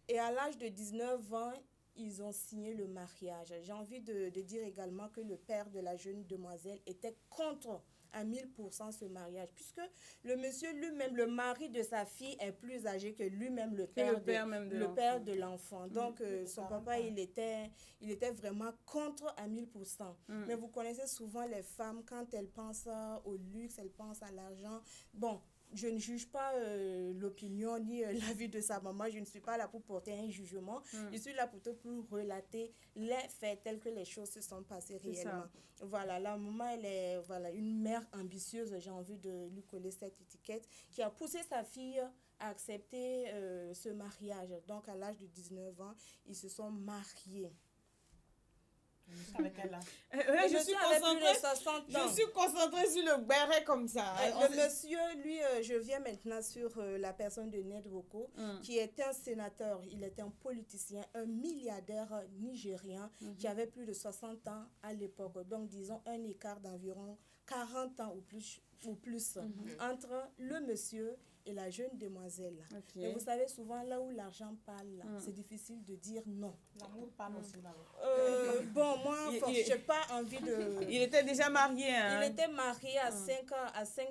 Et à l'âge de 19 ans, ils ont signé le mariage. J'ai envie de dire également que le père de la jeune demoiselle était contre à 1000% ce mariage, puisque le monsieur lui-même, le mari de sa fille, est plus âgé que lui-même, le père de l'enfant. Donc, son papa, il était vraiment contre à 1000%. Mais vous connaissez souvent les femmes, quand elles pensent au luxe, elles pensent à l'argent. Bon, je ne juge pas l'opinion ni l'avis de sa maman. Je ne suis pas là pour porter un jugement. Je suis là plutôt pour relater les faits tels que les choses se sont passées réellement. Voilà, la maman, elle est une mère ambitieuse. J'ai envie de lui coller cette étiquette qui a poussé sa fille à accepter ce mariage. Donc, à l'âge de 19 ans, ils se sont mariés. Avec elle là. Je suis concentrée sur le béret comme ça. Le monsieur, lui, je viens maintenant sur la personne de Ned Woko, qui était un sénateur, il était un politicien, un milliardaire nigérien qui avait plus de 60 ans à l'époque. Donc, disons un écart d'environ 40 ans ou plus entre le monsieur et la jeune demoiselle. Et vous savez, souvent, là où l'argent parle, c'est difficile de dire non. L'amour parle aussi là. Bon, moi, je n'ai pas envie de... Il était déjà marié. Hein? Il était marié à 5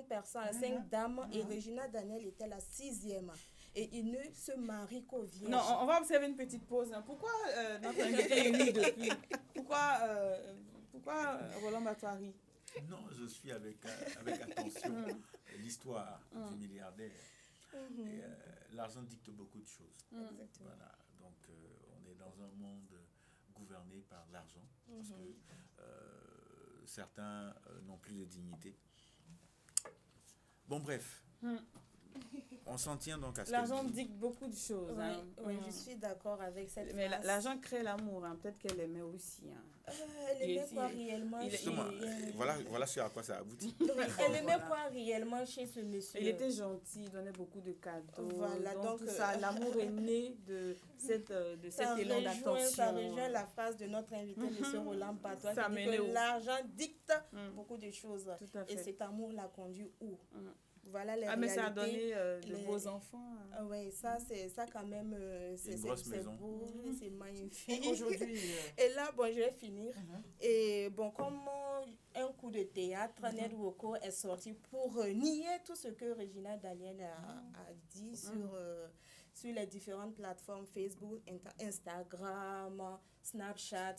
personnes, à 5 dames, et Regina Daniel était la 6e. Et il ne se marie qu'aux vierges. Non, on va observer une petite pause. Hein. Pourquoi notre invité est nu depuis? Pourquoi Roland Batouari? Non, je suis avec attention l'histoire du milliardaire. L'argent dicte beaucoup de choses. Voilà. Donc, on est dans un monde gouverné par l'argent, parce que certains n'ont plus de dignité. Bon, bref, On s'en tient donc à ce L'argent qu'elle dit. dicte beaucoup de choses. Oui, Hein. oui, je suis d'accord avec cette Mais phrase. l'argent crée l'amour. Hein. Peut-être qu'elle aimait aussi. Hein. Elle aimait quoi réellement Justement, voilà ce à quoi ça aboutit. Elle aimait quoi réellement chez ce monsieur? Il était gentil, il donnait beaucoup de cadeaux. Voilà, donc tout ça, l'amour est né de cet élan d'attention. Ça rejoint la phrase de notre invité, M. Roland Patois, qui dit que l'argent dicte beaucoup de choses. Tout à fait. Et cet amour l'a conduit où? Voilà les réalités. Mais ça a donné de beaux enfants. Hein. Oui, ça quand même, c'est beau, c'est magnifique. Aujourd'hui. Et là, bon, je vais finir. Et bon, comme un coup de théâtre, Ned Woko est sorti pour nier tout ce que Regina Daniel a dit sur les différentes plateformes Facebook, Instagram, Snapchat,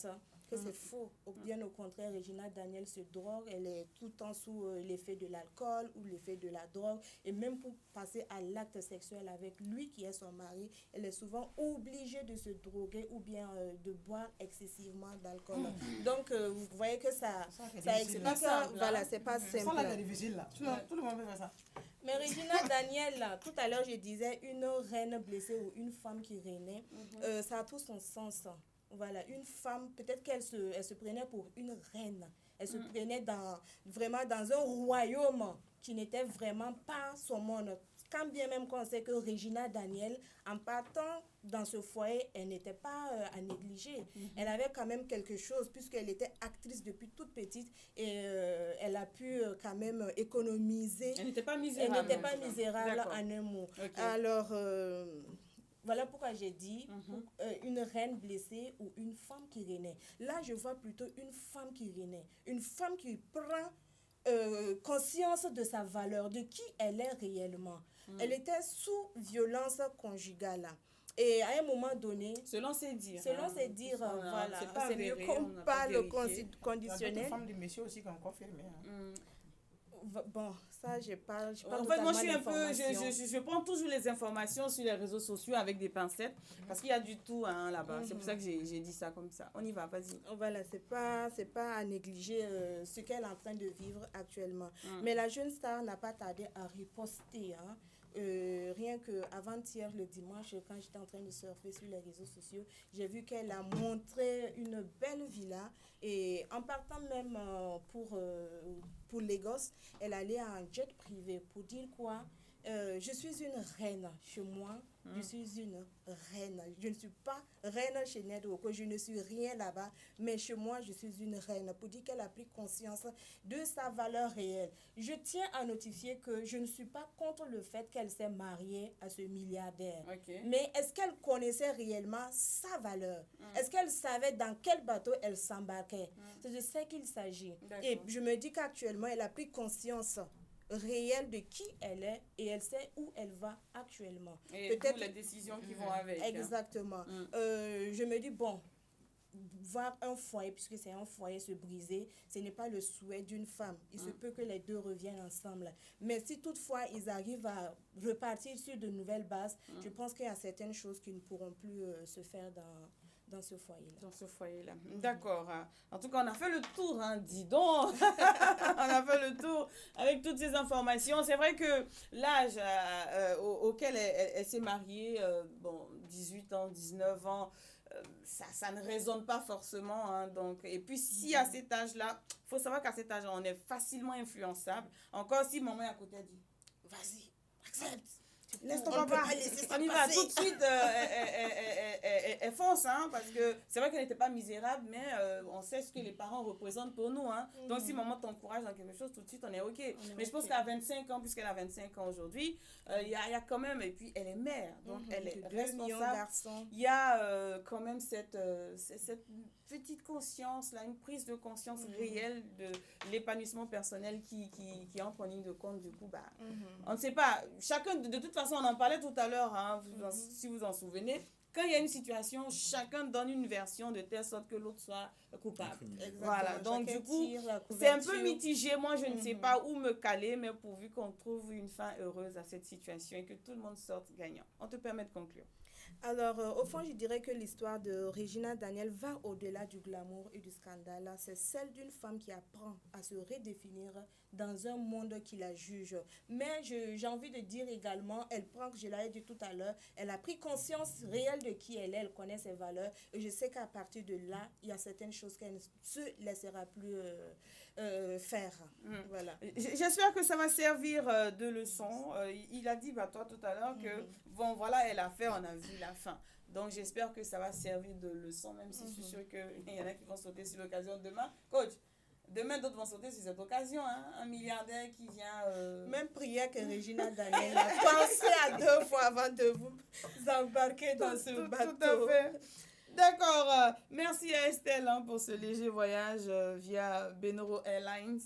que c'est faux. Bien au contraire, Regina Daniel se drogue, elle est tout le temps sous l'effet de l'alcool ou l'effet de la drogue. Et même pour passer à l'acte sexuel avec lui, qui est son mari, elle est souvent obligée de se droguer ou bien de boire excessivement d'alcool. Donc, vous voyez que ça explique. Voilà, c'est pas simple. Ça, là, c'est difficile, là. Tout le monde peut faire ça. Mais Regina Daniel, là, tout à l'heure, je disais une reine blessée ou une femme qui renaît, ça a tout son sens. Voilà, une femme, peut-être qu'elle se prenait pour une reine. Elle se prenait vraiment dans un royaume qui n'était vraiment pas son monde. Quand bien même qu'on sait que Regina Daniel, en partant dans ce foyer, elle n'était pas à négliger. Elle avait quand même quelque chose, puisqu'elle était actrice depuis toute petite, et elle a pu quand même économiser. Elle n'était pas misérable. Elle n'était pas misérable en un mot. Okay. Alors, voilà pourquoi j'ai dit une reine blessée ou une femme qui renaît. Là, je vois plutôt une femme qui renaît. Une femme qui prend conscience de sa valeur, de qui elle est réellement. Elle était sous violence conjugale. Et à un moment donné, selon ses dires, voilà, c'est mieux qu'on parle conditionnel. Il y a femmes de messieurs aussi qui ont confirmé. Bon, ça, je parle en fait, moi, je suis un peu... Je prends toujours les informations sur les réseaux sociaux avec des pincettes, parce qu'il y a du tout là-bas. C'est pour ça que j'ai dit ça comme ça. On y va, vas-y. Voilà, c'est pas à négliger ce qu'elle est en train de vivre actuellement. Mais la jeune star n'a pas tardé à riposter, rien qu'avant-hier, le dimanche, quand j'étais en train de surfer sur les réseaux sociaux, j'ai vu qu'elle a montré une belle villa. Et en partant même pour Lagos, elle allait en jet privé pour dire quoi? Je suis une reine chez moi, je suis une reine. Je ne suis pas reine chez Ned Woko, je ne suis rien là-bas, mais chez moi, je suis une reine. Pour dire qu'elle a pris conscience de sa valeur réelle. Je tiens à notifier que je ne suis pas contre le fait qu'elle s'est mariée à ce milliardaire. Okay. Mais est-ce qu'elle connaissait réellement sa valeur? Est-ce qu'elle savait dans quel bateau elle s'embarquait? C'est de ça qu'il s'agit. Et je me dis qu'actuellement, elle a pris conscience réelle de qui elle est et elle sait où elle va actuellement. Et peut-être les décisions qui vont avec. Exactement. Je me dis, bon, voir un foyer, puisque c'est un foyer se briser, ce n'est pas le souhait d'une femme. Il se peut que les deux reviennent ensemble. Mais si toutefois ils arrivent à repartir sur de nouvelles bases, je pense qu'il y a certaines choses qui ne pourront plus se faire dans ce foyer-là. Dans ce foyer-là. D'accord. En tout cas, on a fait le tour, dis donc. On a fait le tour avec toutes ces informations. C'est vrai que l'âge auquel elle s'est mariée, 18 ans, 19 ans, ça ne résonne pas forcément. Donc. Et puis, si à cet âge-là, il faut savoir qu'à cet âge-là, on est facilement influençable. Encore si maman est à côté, elle dit, vas-y, accepte. Laisse ton papa, on y va tout de suite, elle fonce, parce que c'est vrai qu'elle n'était pas misérable, mais on sait ce que les parents représentent pour nous. Donc si maman t'encourage dans quelque chose, tout de suite on est ok. Mais je pense qu'à 25 ans, puisqu'elle a 25 ans aujourd'hui, il y a quand même, et puis elle est mère, donc elle est responsable. Il y a quand même cette petite conscience, là, une prise de conscience réelle de l'épanouissement personnel qui entre en ligne de compte. Du coup, on ne sait pas, chacun, de toute façon, on en parlait tout à l'heure, si vous en souvenez, quand il y a une situation, chacun donne une version de telle sorte que l'autre soit coupable. Voilà, donc du coup, c'est un peu mitigé. Moi, je ne sais pas où me caler, mais pourvu qu'on trouve une fin heureuse à cette situation et que tout le monde sorte gagnant. On te permet de conclure. Alors, au fond, je dirais que l'histoire de Regina Daniel va au-delà du glamour et du scandale. C'est celle d'une femme qui apprend à se redéfinir dans un monde qui la juge. Mais j'ai envie de dire également, elle prend, je l'avais dit tout à l'heure, elle a pris conscience réelle de qui elle est, elle connaît ses valeurs. Et je sais qu'à partir de là, il y a certaines choses qu'elle ne se laissera plus faire. Voilà. J'espère que ça va servir de leçon. Il a dit, toi tout à l'heure, que bon, voilà, elle a fait, on a vu la fin. Donc, j'espère que ça va servir de leçon, même si je suis sûre qu'il y en a qui vont sauter sur l'occasion demain. Coach, demain, d'autres vont sauter sur cette occasion. Hein? Un milliardaire qui vient... Même prière que Regina Daniel a pensé à 2 fois avant de vous embarquer dans ce bateau. Tout à fait. D'accord. Merci à Estelle pour ce léger voyage via Benoro Airlines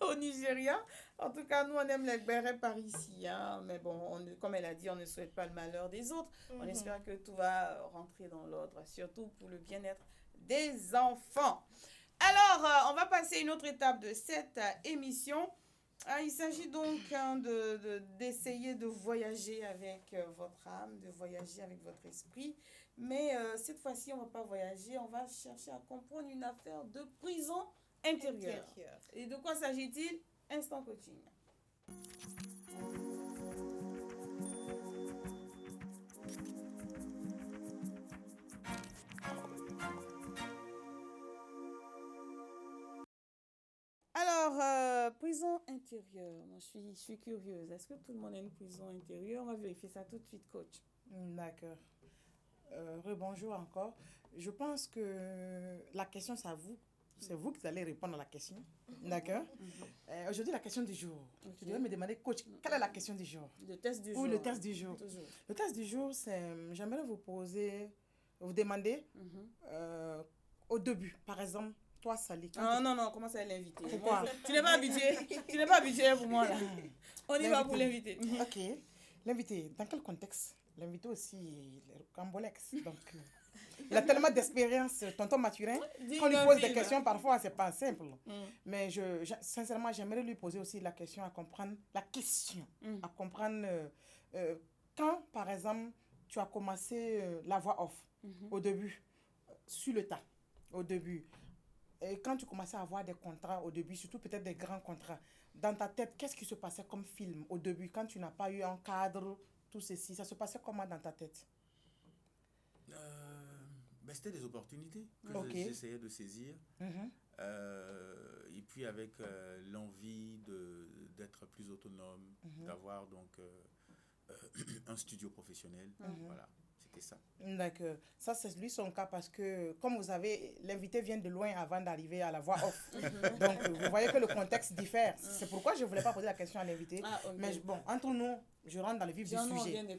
au Nigeria. En tout cas, nous, on aime les bérets par ici. Hein. Mais bon, comme elle a dit, on ne souhaite pas le malheur des autres. On espère que tout va rentrer dans l'ordre, surtout pour le bien-être des enfants. Alors, on va passer à une autre étape de cette émission. Il s'agit donc d'essayer de voyager avec votre âme, de voyager avec votre esprit. Mais cette fois-ci, on ne va pas voyager, on va chercher à comprendre une affaire de prison intérieure. Et de quoi s'agit-il? Instant coaching. Alors, prison intérieure. Moi, je suis curieuse. Est-ce que tout le monde a une prison intérieure? On va vérifier ça tout de suite, coach. D'accord. Rebonjour encore. Je pense que la question, c'est à vous. C'est vous qui allez répondre à la question. D'accord? Aujourd'hui, la question du jour. Okay. Tu devrais me demander, coach, quelle est la question du jour? Le test du jour. Ou le test du jour. Toujours. Le test du jour, c'est, j'aimerais vous demander au début, par exemple, toi, Sally. Non, comment ça, l'invité? Pourquoi? Tu n'es pas habitué. Tu n'es pas habitué pour moi, là. On y va pour l'invité. Ok. L'invité, dans quel contexte? L'invité aussi, il est cambolex. Donc, il a tellement d'expérience, tonton Mathurin. Quand on lui pose des questions, parfois, c'est pas simple. Mais sincèrement, j'aimerais lui poser aussi la question, à comprendre la question. À comprendre quand, par exemple, tu as commencé la voix off au début, sur le tas, au début. Et quand tu commençais à avoir des contrats au début, surtout peut-être des grands contrats, dans ta tête, qu'est-ce qui se passait comme film au début, quand tu n'as pas eu un cadre, tout ceci, ça se passait comment dans ta tête? C'était des opportunités que j'essayais de saisir. Et puis avec l'envie d'être plus autonome, d'avoir donc un studio professionnel. Voilà. Ça. D'accord. Ça, c'est lui son cas parce que, comme vous savez, l'invité vient de loin avant d'arriver à la voix off. Donc, vous voyez que le contexte diffère. C'est pourquoi je ne voulais pas poser la question à l'invité. Okay. Mais bon, entre nous, je rentre dans le vif du sujet.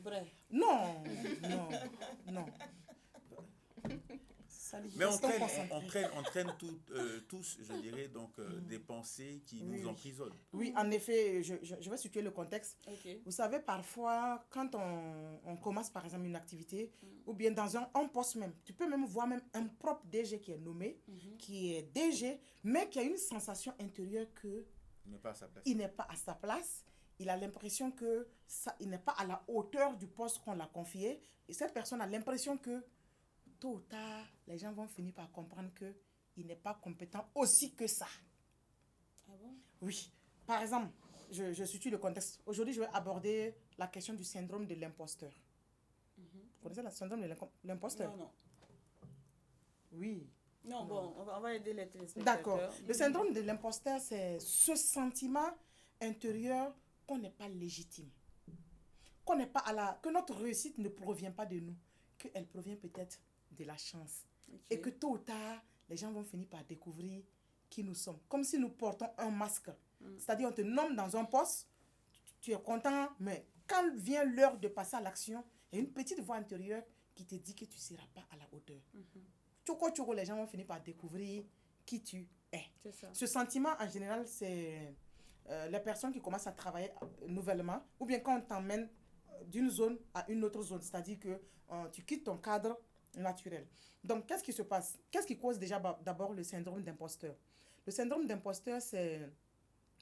Non. Mais on traîne tous, je dirais, donc des pensées qui nous emprisonnent. Oui, en effet, je vais situer le contexte. Okay. Vous savez, parfois, quand on commence par exemple une activité, ou bien dans un poste même, tu peux même voir même un propre DG qui est nommé, qui est DG, mais qui a une sensation intérieure que il n'est pas à sa place. Il n'est pas à sa place. Il a l'impression que il n'est pas à la hauteur du poste qu'on l'a confié. Et cette personne a l'impression que tôt ou tard, les gens vont finir par comprendre qu'il n'est pas compétent aussi que ça. Ah bon? Oui. Par exemple, je situe le contexte. Aujourd'hui, je vais aborder la question du syndrome de l'imposteur. Vous connaissez le syndrome de l'imposteur? Non. Oui. Non, bon, on va aider les téléspectateurs. D'accord. Le syndrome de l'imposteur, c'est ce sentiment intérieur qu'on n'est pas légitime. Qu'on n'est pas que notre réussite ne provient pas de nous. Qu'elle provient peut-être de la chance. Et que tôt ou tard, les gens vont finir par découvrir qui nous sommes. Comme si nous portons un masque. C'est-à-dire, on te nomme dans un poste, tu es content, mais quand vient l'heure de passer à l'action, il y a une petite voix intérieure qui te dit que tu ne seras pas à la hauteur. Tchoko, les gens vont finir par découvrir qui tu es. C'est ça. Ce sentiment, en général, c'est les personnes qui commencent à travailler nouvellement, ou bien quand on t'emmène d'une zone à une autre zone, c'est-à-dire que tu quittes ton cadre naturel. Donc, qu'est-ce qui se passe? Qu'est-ce qui cause déjà d'abord le syndrome d'imposteur? Le syndrome d'imposteur, c'est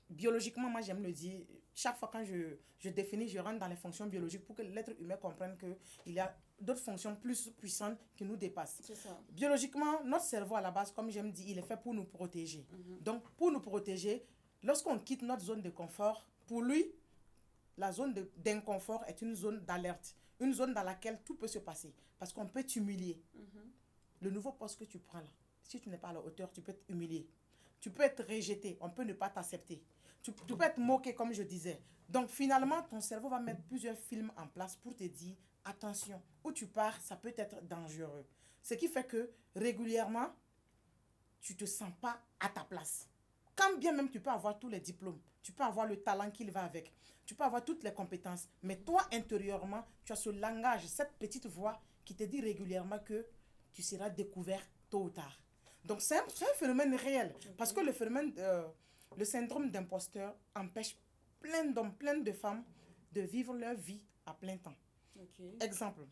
biologiquement, moi j'aime le dire, chaque fois quand je définis, je rentre dans les fonctions biologiques pour que l'être humain comprenne qu'il y a d'autres fonctions plus puissantes qui nous dépassent. C'est ça. Biologiquement, notre cerveau à la base, comme j'aime dire, il est fait pour nous protéger. Donc, pour nous protéger, lorsqu'on quitte notre zone de confort, pour lui, la zone d'inconfort est une zone d'alerte, une zone dans laquelle tout peut se passer, parce qu'on peut t'humilier. Le nouveau poste que tu prends là, si tu n'es pas à la hauteur, tu peux être humilié. Tu peux être rejeté, on peut ne pas t'accepter. Tu peux être moqué, comme je disais. Donc, finalement, ton cerveau va mettre plusieurs films en place pour te dire, attention, où tu pars, ça peut être dangereux. Ce qui fait que, régulièrement, tu ne te sens pas à ta place. Quand bien même tu peux avoir tous les diplômes, tu peux avoir le talent qui va avec, tu peux avoir toutes les compétences, mais toi, intérieurement, tu as ce langage, cette petite voix qui te dit régulièrement que tu seras découvert tôt ou tard. Donc, c'est un phénomène réel. Parce que le syndrome d'imposteur empêche plein d'hommes, plein de femmes de vivre leur vie à plein temps. Exemple.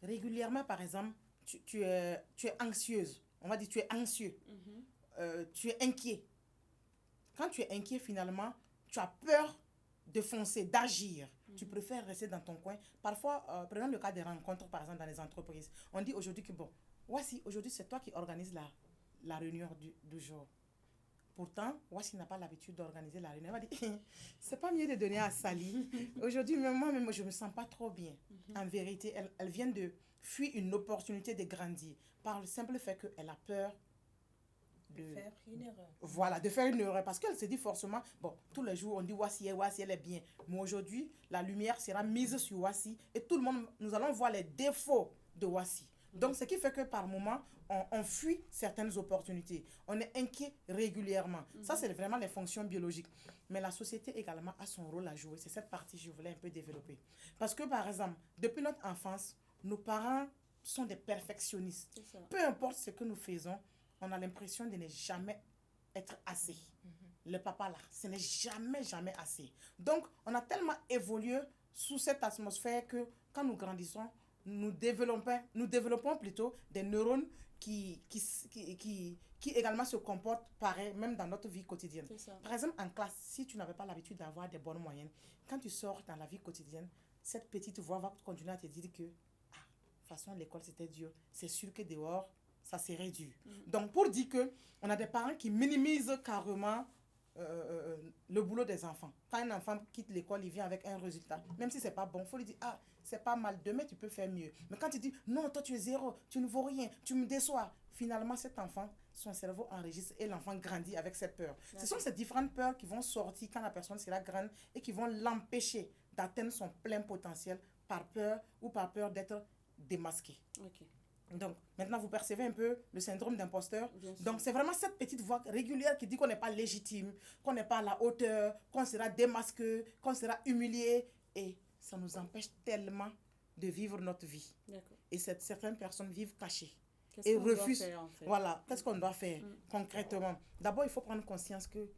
Régulièrement, par exemple, tu es anxieuse. On va dire tu es anxieux. Tu es inquiet. Quand tu es inquiet, finalement, tu as peur de foncer, d'agir. Tu préfères rester dans ton coin. Parfois, prenons le cas des rencontres, par exemple, dans les entreprises. On dit aujourd'hui que, bon, voici, aujourd'hui, c'est toi qui organises la réunion du jour. Pourtant, voici n'a pas l'habitude d'organiser la réunion. Elle va dire, c'est pas mieux de donner à Sally. Aujourd'hui, moi-même, je me sens pas trop bien. En vérité, elle vient de fuir une opportunité de grandir par le simple fait qu'elle a peur de faire une erreur. Voilà, de faire une erreur. Parce qu'elle se dit forcément, bon, tous les jours, on dit voici, elle est bien. Mais aujourd'hui, la lumière sera mise sur voici et tout le monde, nous allons voir les défauts de voici. Donc, ce qui fait que par moment, on fuit certaines opportunités. On est inquiet régulièrement. Ça, c'est vraiment les fonctions biologiques. Mais la société également a son rôle à jouer. C'est cette partie que je voulais un peu développer. Parce que, par exemple, depuis notre enfance, nos parents sont des perfectionnistes. Peu importe ce que nous faisons, on a l'impression de ne jamais être assez. Le papa là, ce n'est jamais assez. Donc, on a tellement évolué sous cette atmosphère que quand nous grandissons, nous développons plutôt des neurones qui également se comportent pareil, même dans notre vie quotidienne. Par exemple, en classe, si tu n'avais pas l'habitude d'avoir des bonnes moyennes, quand tu sors dans la vie quotidienne, cette petite voix va continuer à te dire que, de toute façon, l'école c'était dur. C'est sûr que dehors, ça serait dur. Donc, pour dire que on a des parents qui minimisent carrément le boulot des enfants. Quand un enfant quitte l'école, il vient avec un résultat. Même si c'est pas bon, il faut lui dire, c'est pas mal, demain tu peux faire mieux. Mais quand tu dis, non, toi tu es zéro, tu ne vaux rien, tu me déçois. Finalement, cet enfant, son cerveau enregistre et l'enfant grandit avec cette peur. Ce sont ces différentes peurs qui vont sortir quand la personne sera grande et qui vont l'empêcher d'atteindre son plein potentiel par peur d'être démasqué. Donc, maintenant, vous percevez un peu le syndrome d'imposteur. Donc, c'est vraiment cette petite voix régulière qui dit qu'on n'est pas légitime, qu'on n'est pas à la hauteur, qu'on sera démasqué, qu'on sera humilié. Et ça nous empêche tellement de vivre notre vie. Et certaines personnes vivent cachées. Et refusent. Faire, en fait. Voilà, qu'est-ce qu'on doit faire concrètement? D'abord, il faut prendre conscience que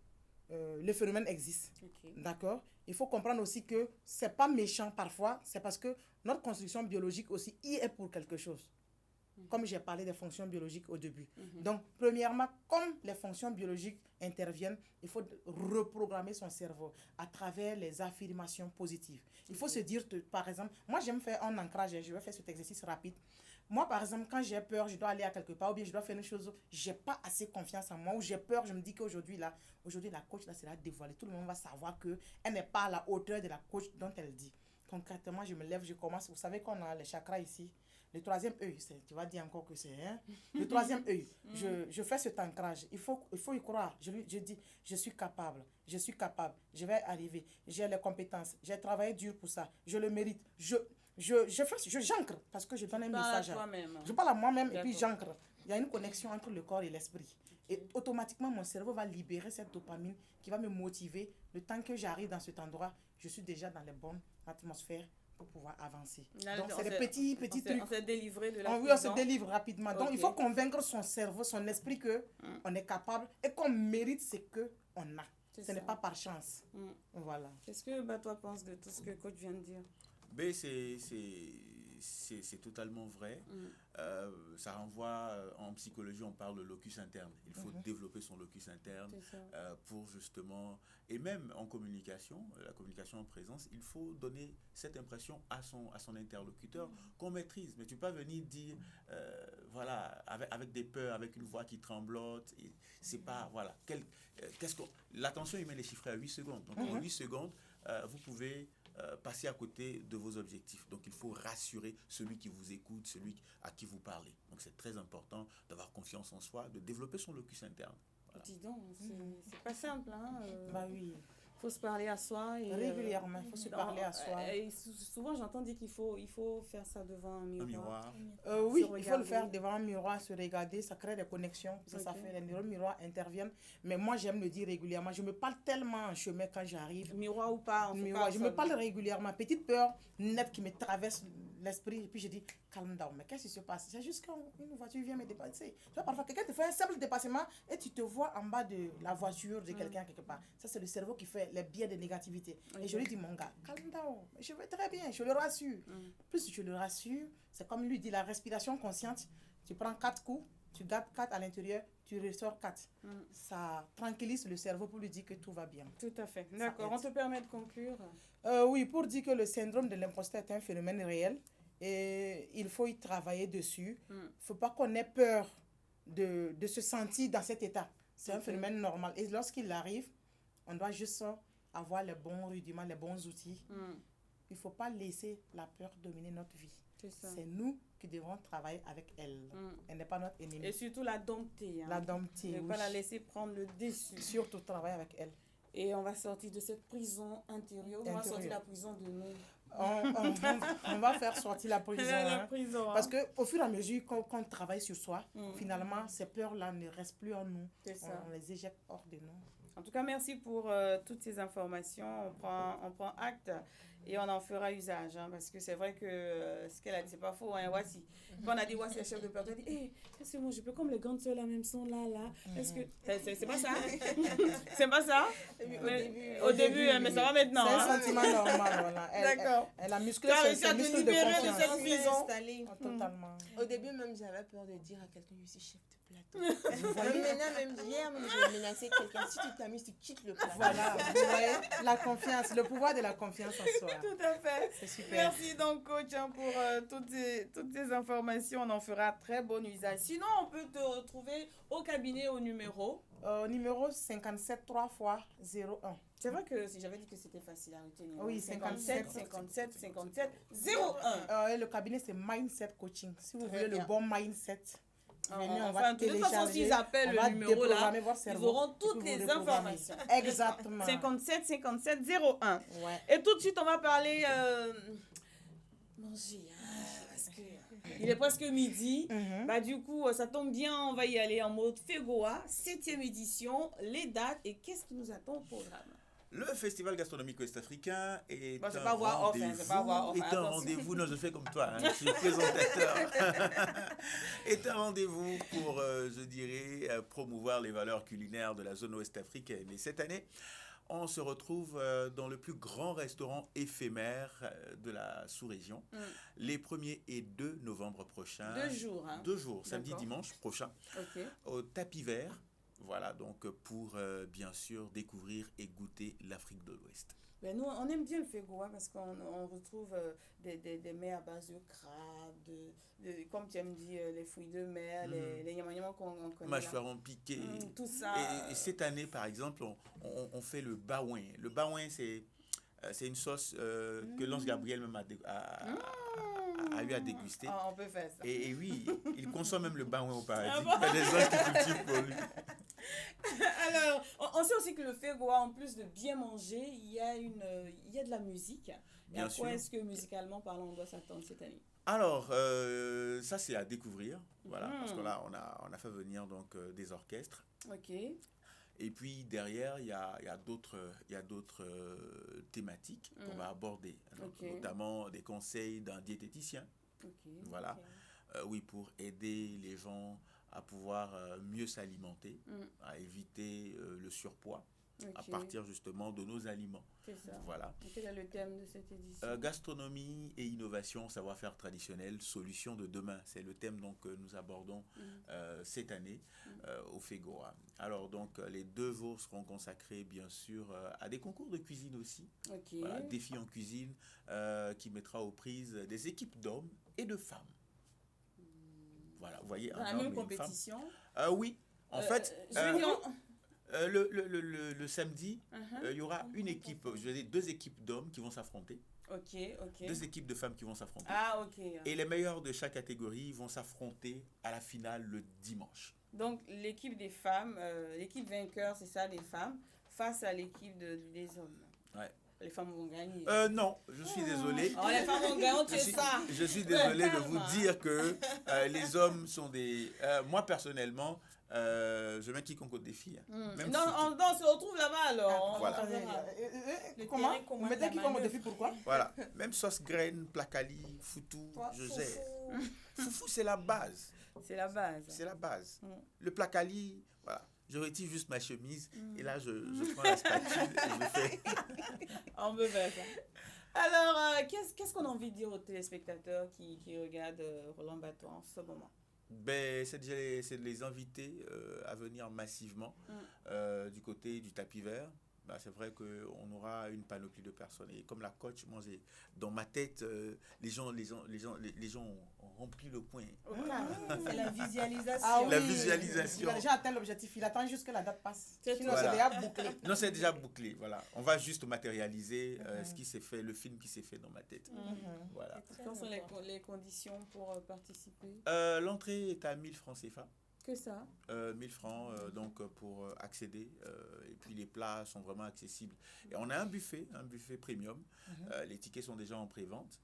le phénomène existe. D'accord? Il faut comprendre aussi que ce n'est pas méchant parfois, c'est parce que notre construction biologique aussi y est pour quelque chose. Comme j'ai parlé des fonctions biologiques au début. Donc, premièrement, comme les fonctions biologiques interviennent, il faut reprogrammer son cerveau à travers les affirmations positives. Il faut se dire, par exemple, moi j'aime faire un ancrage, je vais faire cet exercice rapide. Moi, par exemple, quand j'ai peur, je dois aller à quelque part ou bien je dois faire une chose, je n'ai pas assez confiance en moi ou j'ai peur, je me dis qu'aujourd'hui, la coach là, sera dévoilée. Tout le monde va savoir qu'elle n'est pas à la hauteur de la coach dont elle dit. Concrètement, je me lève, je commence. Vous savez qu'on a les chakras ici. Le troisième œil, tu vas dire encore que c'est... Le troisième œil, je fais cet ancrage. Il faut y croire. Je dis, je suis capable, je vais arriver. J'ai les compétences, j'ai travaillé dur pour ça, je le mérite. J'ancre parce que je donne un message. Je parle à moi-même et puis j'ancre. Il y a une connexion entre le corps et l'esprit. Et automatiquement, mon cerveau va libérer cette dopamine qui va me motiver. Le temps que j'arrive dans cet endroit, je suis déjà dans la bonne atmosphère pour pouvoir avancer. Donc, c'est des petits trucs. On s'est délivré de la prison. Oui, on se délivre rapidement. Donc, il faut convaincre son cerveau, son esprit qu'on est capable et qu'on mérite ce qu'on a. Ce n'est pas par chance. Voilà. Qu'est-ce que toi penses de tout ce que coach vient de dire? c'est totalement vrai. Ça renvoie, en psychologie, on parle de locus interne. Il faut développer son locus interne pour justement, et même en communication, la communication en présence, il faut donner cette impression à son interlocuteur qu'on maîtrise. Mais tu peux pas venir dire, voilà, avec des peurs, avec une voix qui tremblote. C'est pas, voilà. L'attention humaine est chiffrée à 8 secondes. Donc, en 8 secondes, vous pouvez passer à côté de vos objectifs. Donc, il faut rassurer celui qui vous écoute, celui à qui vous parlez. Donc, c'est très important d'avoir confiance en soi, de développer son locus interne. Voilà. Dis donc, c'est pas simple. Bah oui. Faut se parler à soi. Et, régulièrement, il faut se parler à soi. Et souvent, j'entends dire qu'il faut faire ça devant un miroir. Oui, il faut le faire devant un miroir, se regarder, ça crée des connexions, ça fait les neurones miroirs interviennent. Mais moi, j'aime le dire régulièrement. Je me parle tellement en chemin quand j'arrive. Miroir ou pas, je me parle régulièrement. Petite peur nette qui me traverse l'esprit, et puis je dis, calme down, mais qu'est-ce qui se passe? C'est juste quand une voiture vient me dépasser. Tu vois, parfois, quelqu'un te fait un simple dépassement et tu te vois en bas de la voiture de quelqu'un quelque part. Ça, c'est le cerveau qui fait les biais de négativité. Et je lui dis, mon gars, calme down, je vais très bien, je le rassure. Plus je le rassure, c'est comme lui dit, la respiration consciente. Tu prends 4 coups, tu gardes 4 à l'intérieur, tu ressors 4. Ça tranquillise le cerveau pour lui dire que tout va bien. Tout à fait. D'accord, on te permet de conclure? Oui, pour dire que le syndrome de l'imposteur est un phénomène réel et il faut y travailler dessus. Il ne faut pas qu'on ait peur de se sentir dans cet état. C'est un phénomène normal. Et lorsqu'il arrive, on doit juste avoir les bons rudiments, les bons outils. Il ne faut pas laisser la peur dominer notre vie. C'est nous qui devons travailler avec elle. Elle n'est pas notre ennemie. Et surtout la dompter. La dompter, ne pas la laisser prendre le dessus. Surtout travailler avec elle. Et on va sortir de cette prison intérieure. On va sortir de la prison de nous. On va faire sortir la prison. Prison, Parce qu'au fur et à mesure qu'on travaille sur soi, finalement, ces peurs-là ne restent plus en nous. On les éjecte hors de nous. En tout cas, merci pour toutes ces informations. On prend acte et on en fera usage. Parce que c'est vrai que ce qu'elle a dit, c'est pas faux. Voici. Quand on a dit, voici le chef de peur, tu as dit, est-ce que moi, je peux comme les grandes soeurs, la même son là. Est-ce que. C'est pas ça? C'est pas ça? Au début, mais ça va maintenant. C'est un sentiment normal. Voilà. D'accord. Elle a musclé ses muscles de confiance. De cette prison. Totalement. Au début, même, j'avais peur de dire à quelqu'un, je suis chef de plateau. Maintenant, même hier, j'ai menacé quelqu'un. Si tu t'amuses, tu quittes le plateau. Voilà, vous voyez, la confiance, le pouvoir de la confiance en soi. Tout à fait. C'est super. Merci donc, coach, pour toutes ces informations. On en fera très bon usage. Sinon, on peut te retrouver au cabinet au numéro numéro 57 3 fois 01. C'est vrai que si j'avais dit que c'était facile à retenir. Oui, 57 01. Et le cabinet, c'est Mindset Coaching. Si vous voulez le bon mindset, venez, on enfin, va télécharger. De toute façon, s'ils appellent le numéro là, ils auront toutes les informations. Exactement. 57 01. Ouais. Et tout de suite, on va parler manger. Parce que il est presque midi. Bah, du coup, ça tombe bien, on va y aller en mode Fegoa, 7e édition, les dates et qu'est-ce qui nous attend au programme. Le Festival gastronomique ouest-africain est Bon, un rendez-vous. Non, je fais comme toi, je suis présentateur. Est un rendez-vous pour, je dirais, promouvoir les valeurs culinaires de la zone ouest africaine. Et cette année, on se retrouve dans le plus grand restaurant éphémère de la sous-région, les 1er et 2 novembre prochains. 2 jours. 2 jours, samedi, dimanche prochain, au tapis vert. Voilà, donc pour bien sûr découvrir et goûter l'Afrique de l'Ouest. Ben nous, on aime bien le Fegoa parce qu'on retrouve des mets à base de crabes, comme tu aimes dire, les fruits de mer, les yama qu'on connaît. Mâchoires piquées. Tout ça. Et cette année, par exemple, on fait le baouin. Le baouin, c'est une sauce que l'ange Gabriel même a eu à déguster. On peut faire ça. Et oui, il consomme même le baouin au paradis. Il y a des anges qui cultivent pour lui. Alors, on sait aussi que le Fegoa, en plus de bien manger, il y a de la musique. Bien sûr. À quoi est-ce que musicalement parlant, on doit s'attendre cette année? Alors, ça c'est à découvrir. Voilà, parce que là, on a fait venir donc des orchestres. Ok. Et puis derrière, il y a d'autres thématiques qu'on va aborder. Donc, notamment des conseils d'un diététicien. Voilà. Oui, pour aider les gens à pouvoir mieux s'alimenter, à éviter le surpoids. à partir justement de nos aliments. C'est ça. Voilà. Et quel est le thème de cette édition? Gastronomie et innovation, savoir-faire traditionnel, solutions de demain. C'est le thème donc, que nous abordons cette année au FEGOA. Alors donc les 2 jours seront consacrés bien sûr à des concours de cuisine aussi. Voilà, défi en cuisine qui mettra aux prises des équipes d'hommes et de femmes. Voilà, vous voyez, dans la même compétition. Oui, en fait, le samedi, il y aura une équipe, je veux dire 2 équipes d'hommes qui vont s'affronter. Ok. 2 équipes de femmes qui vont s'affronter. Ah, ok. Et les meilleurs de chaque catégorie vont s'affronter à la finale le dimanche. Donc, l'équipe des femmes, l'équipe vainqueur, c'est ça, les femmes, face à l'équipe des hommes. Ouais. Les femmes vont gagner. Non, je suis désolé. Oh, les femmes vont gagner, c'est ça. Je suis désolé de vous dire que les hommes sont des... moi, personnellement, je mets quiconque au défi. Même non, si on se retrouve là-bas alors. Voilà. Comment vous mettez quiconque au défi, pourquoi? Voilà. Même sauce graine, placali, foutou, je sais. Foufou, c'est la base. C'est la base. C'est la base. Le placali, voilà. Je retire juste ma chemise et là, je prends la spatule et je fais... On peut faire ça. Alors, qu'est-ce qu'on a envie de dire aux téléspectateurs qui regardent Roland Bateau en ce moment? Ben, c'est de les inviter à venir massivement du côté du tapis vert. Ben, c'est vrai qu'on aura une panoplie de personnes. Et comme la coach, moi, dans ma tête, les gens ont rempli le point. C'est la visualisation. Ah oui, la visualisation. Il a déjà atteint l'objectif. Il attend juste que la date passe. Sinon, voilà. c'est déjà bouclé. Non, c'est déjà bouclé. Voilà. On va juste matérialiser ce qui s'est fait, le film qui s'est fait dans ma tête. Voilà. Quelles sont les conditions pour participer? L'entrée est à 1000 francs CFA. Que ça? 1000 francs donc pour accéder et puis les plats sont vraiment accessibles et on a un buffet premium. Les tickets sont déjà en pré-vente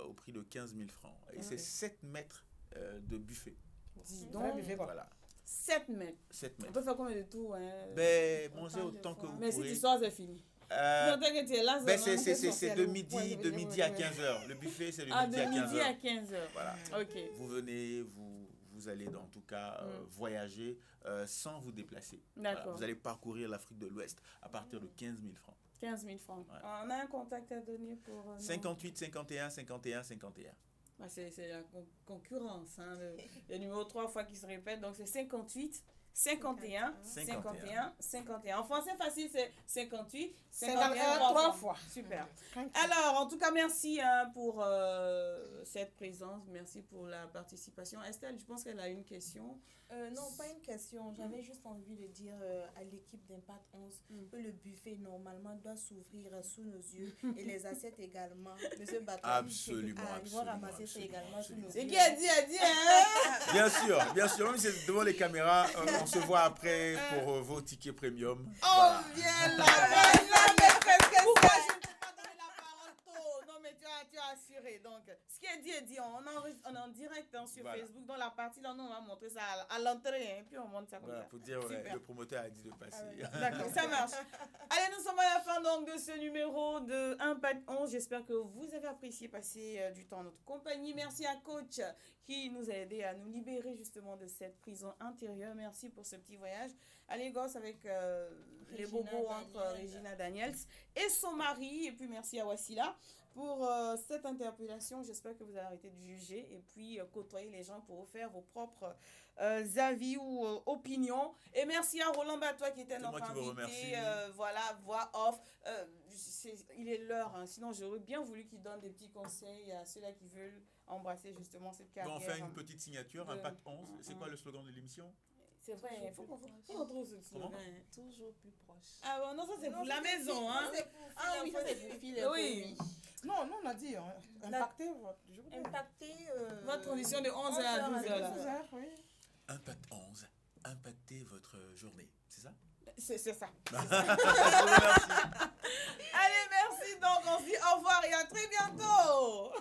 au prix de 15 000 francs et c'est 7 mètres de buffet. Dis donc, voilà. 7 mètres. 7 mètres. On peut faire combien de tours Ben, mangez autant que vous mais pourrez. cette histoire c'est fini. Ben c'est de midi à 15h. Le buffet c'est de midi à 15h. Voilà. Ok. Vous venez, vous allez en tout cas voyager sans vous déplacer. D'accord. Vous allez parcourir l'Afrique de l'Ouest à partir de 15 000 francs. 15 000 francs. Ouais. On a un contact à donner pour... 58 51 51 51. Bah, c'est la concurrence. Hein, le numéro 3 fois qui se répète. Donc c'est 58 51 51 51. En français facile, c'est 58 51 3 fois. Super. Alors, en tout cas, merci pour cette présence. Merci pour la participation. Estelle, je pense qu'elle a une question. Non, pas une question. J'avais juste envie de dire à l'équipe d'Impact 11 que le buffet, normalement, doit s'ouvrir sous nos yeux et les assiettes également. Monsieur Bateau, Absolument. ils vont ramasser ça également sous nos yeux. C'est qui a dit, hein? Bien sûr. Même si c'est devant les caméras, on se voit après pour vos tickets premium. Oh, voilà. Bien là, pourquoi je ne peux pas donner la parole tôt? Non, mais tu as assuré. Donc, ce qui est dit, on est en direct sur Facebook. Dans la partie, là, nous, on va montrer ça à l'entrée, puis on monte ça comme ça. Pour dire, le promoteur a dit de passer. D'accord, ça marche. Allez, nous sommes à la fin donc de ce numéro de Impact 11. J'espère que vous avez apprécié passer du temps en notre compagnie. Merci à Coach qui nous a aidé à nous libérer justement de cette prison intérieure. Merci pour ce petit voyage à Lagos avec les bobos entre Regina Daniels et son mari. Et puis merci à Wassila pour cette interpellation. J'espère que vous allez arrêter de juger et puis côtoyer les gens pour vous faire vos propres avis ou opinions. Et merci à Roland Batois qui était notre invité. Voilà, voix off. Il est l'heure. Hein. Sinon, j'aurais bien voulu qu'il donne des petits conseils à ceux-là qui veulent embrasser justement cette carrière. On fait une petite signature, Impact 11. C'est quoi le slogan de l'émission? C'est vrai, il faut qu'on retrouve ce slogan. Toujours plus proche. Ah bon, non, ça c'est pour la maison. Hein. Oui, ça c'est pour filer. Oui. Non, on a dit, impacter votre journée. Impacter votre transition de 11h à 12h. Oui. Impact 11, impacter votre journée, c'est ça? C'est ça. Merci. Allez, merci. Donc, on se dit au revoir et à très bientôt.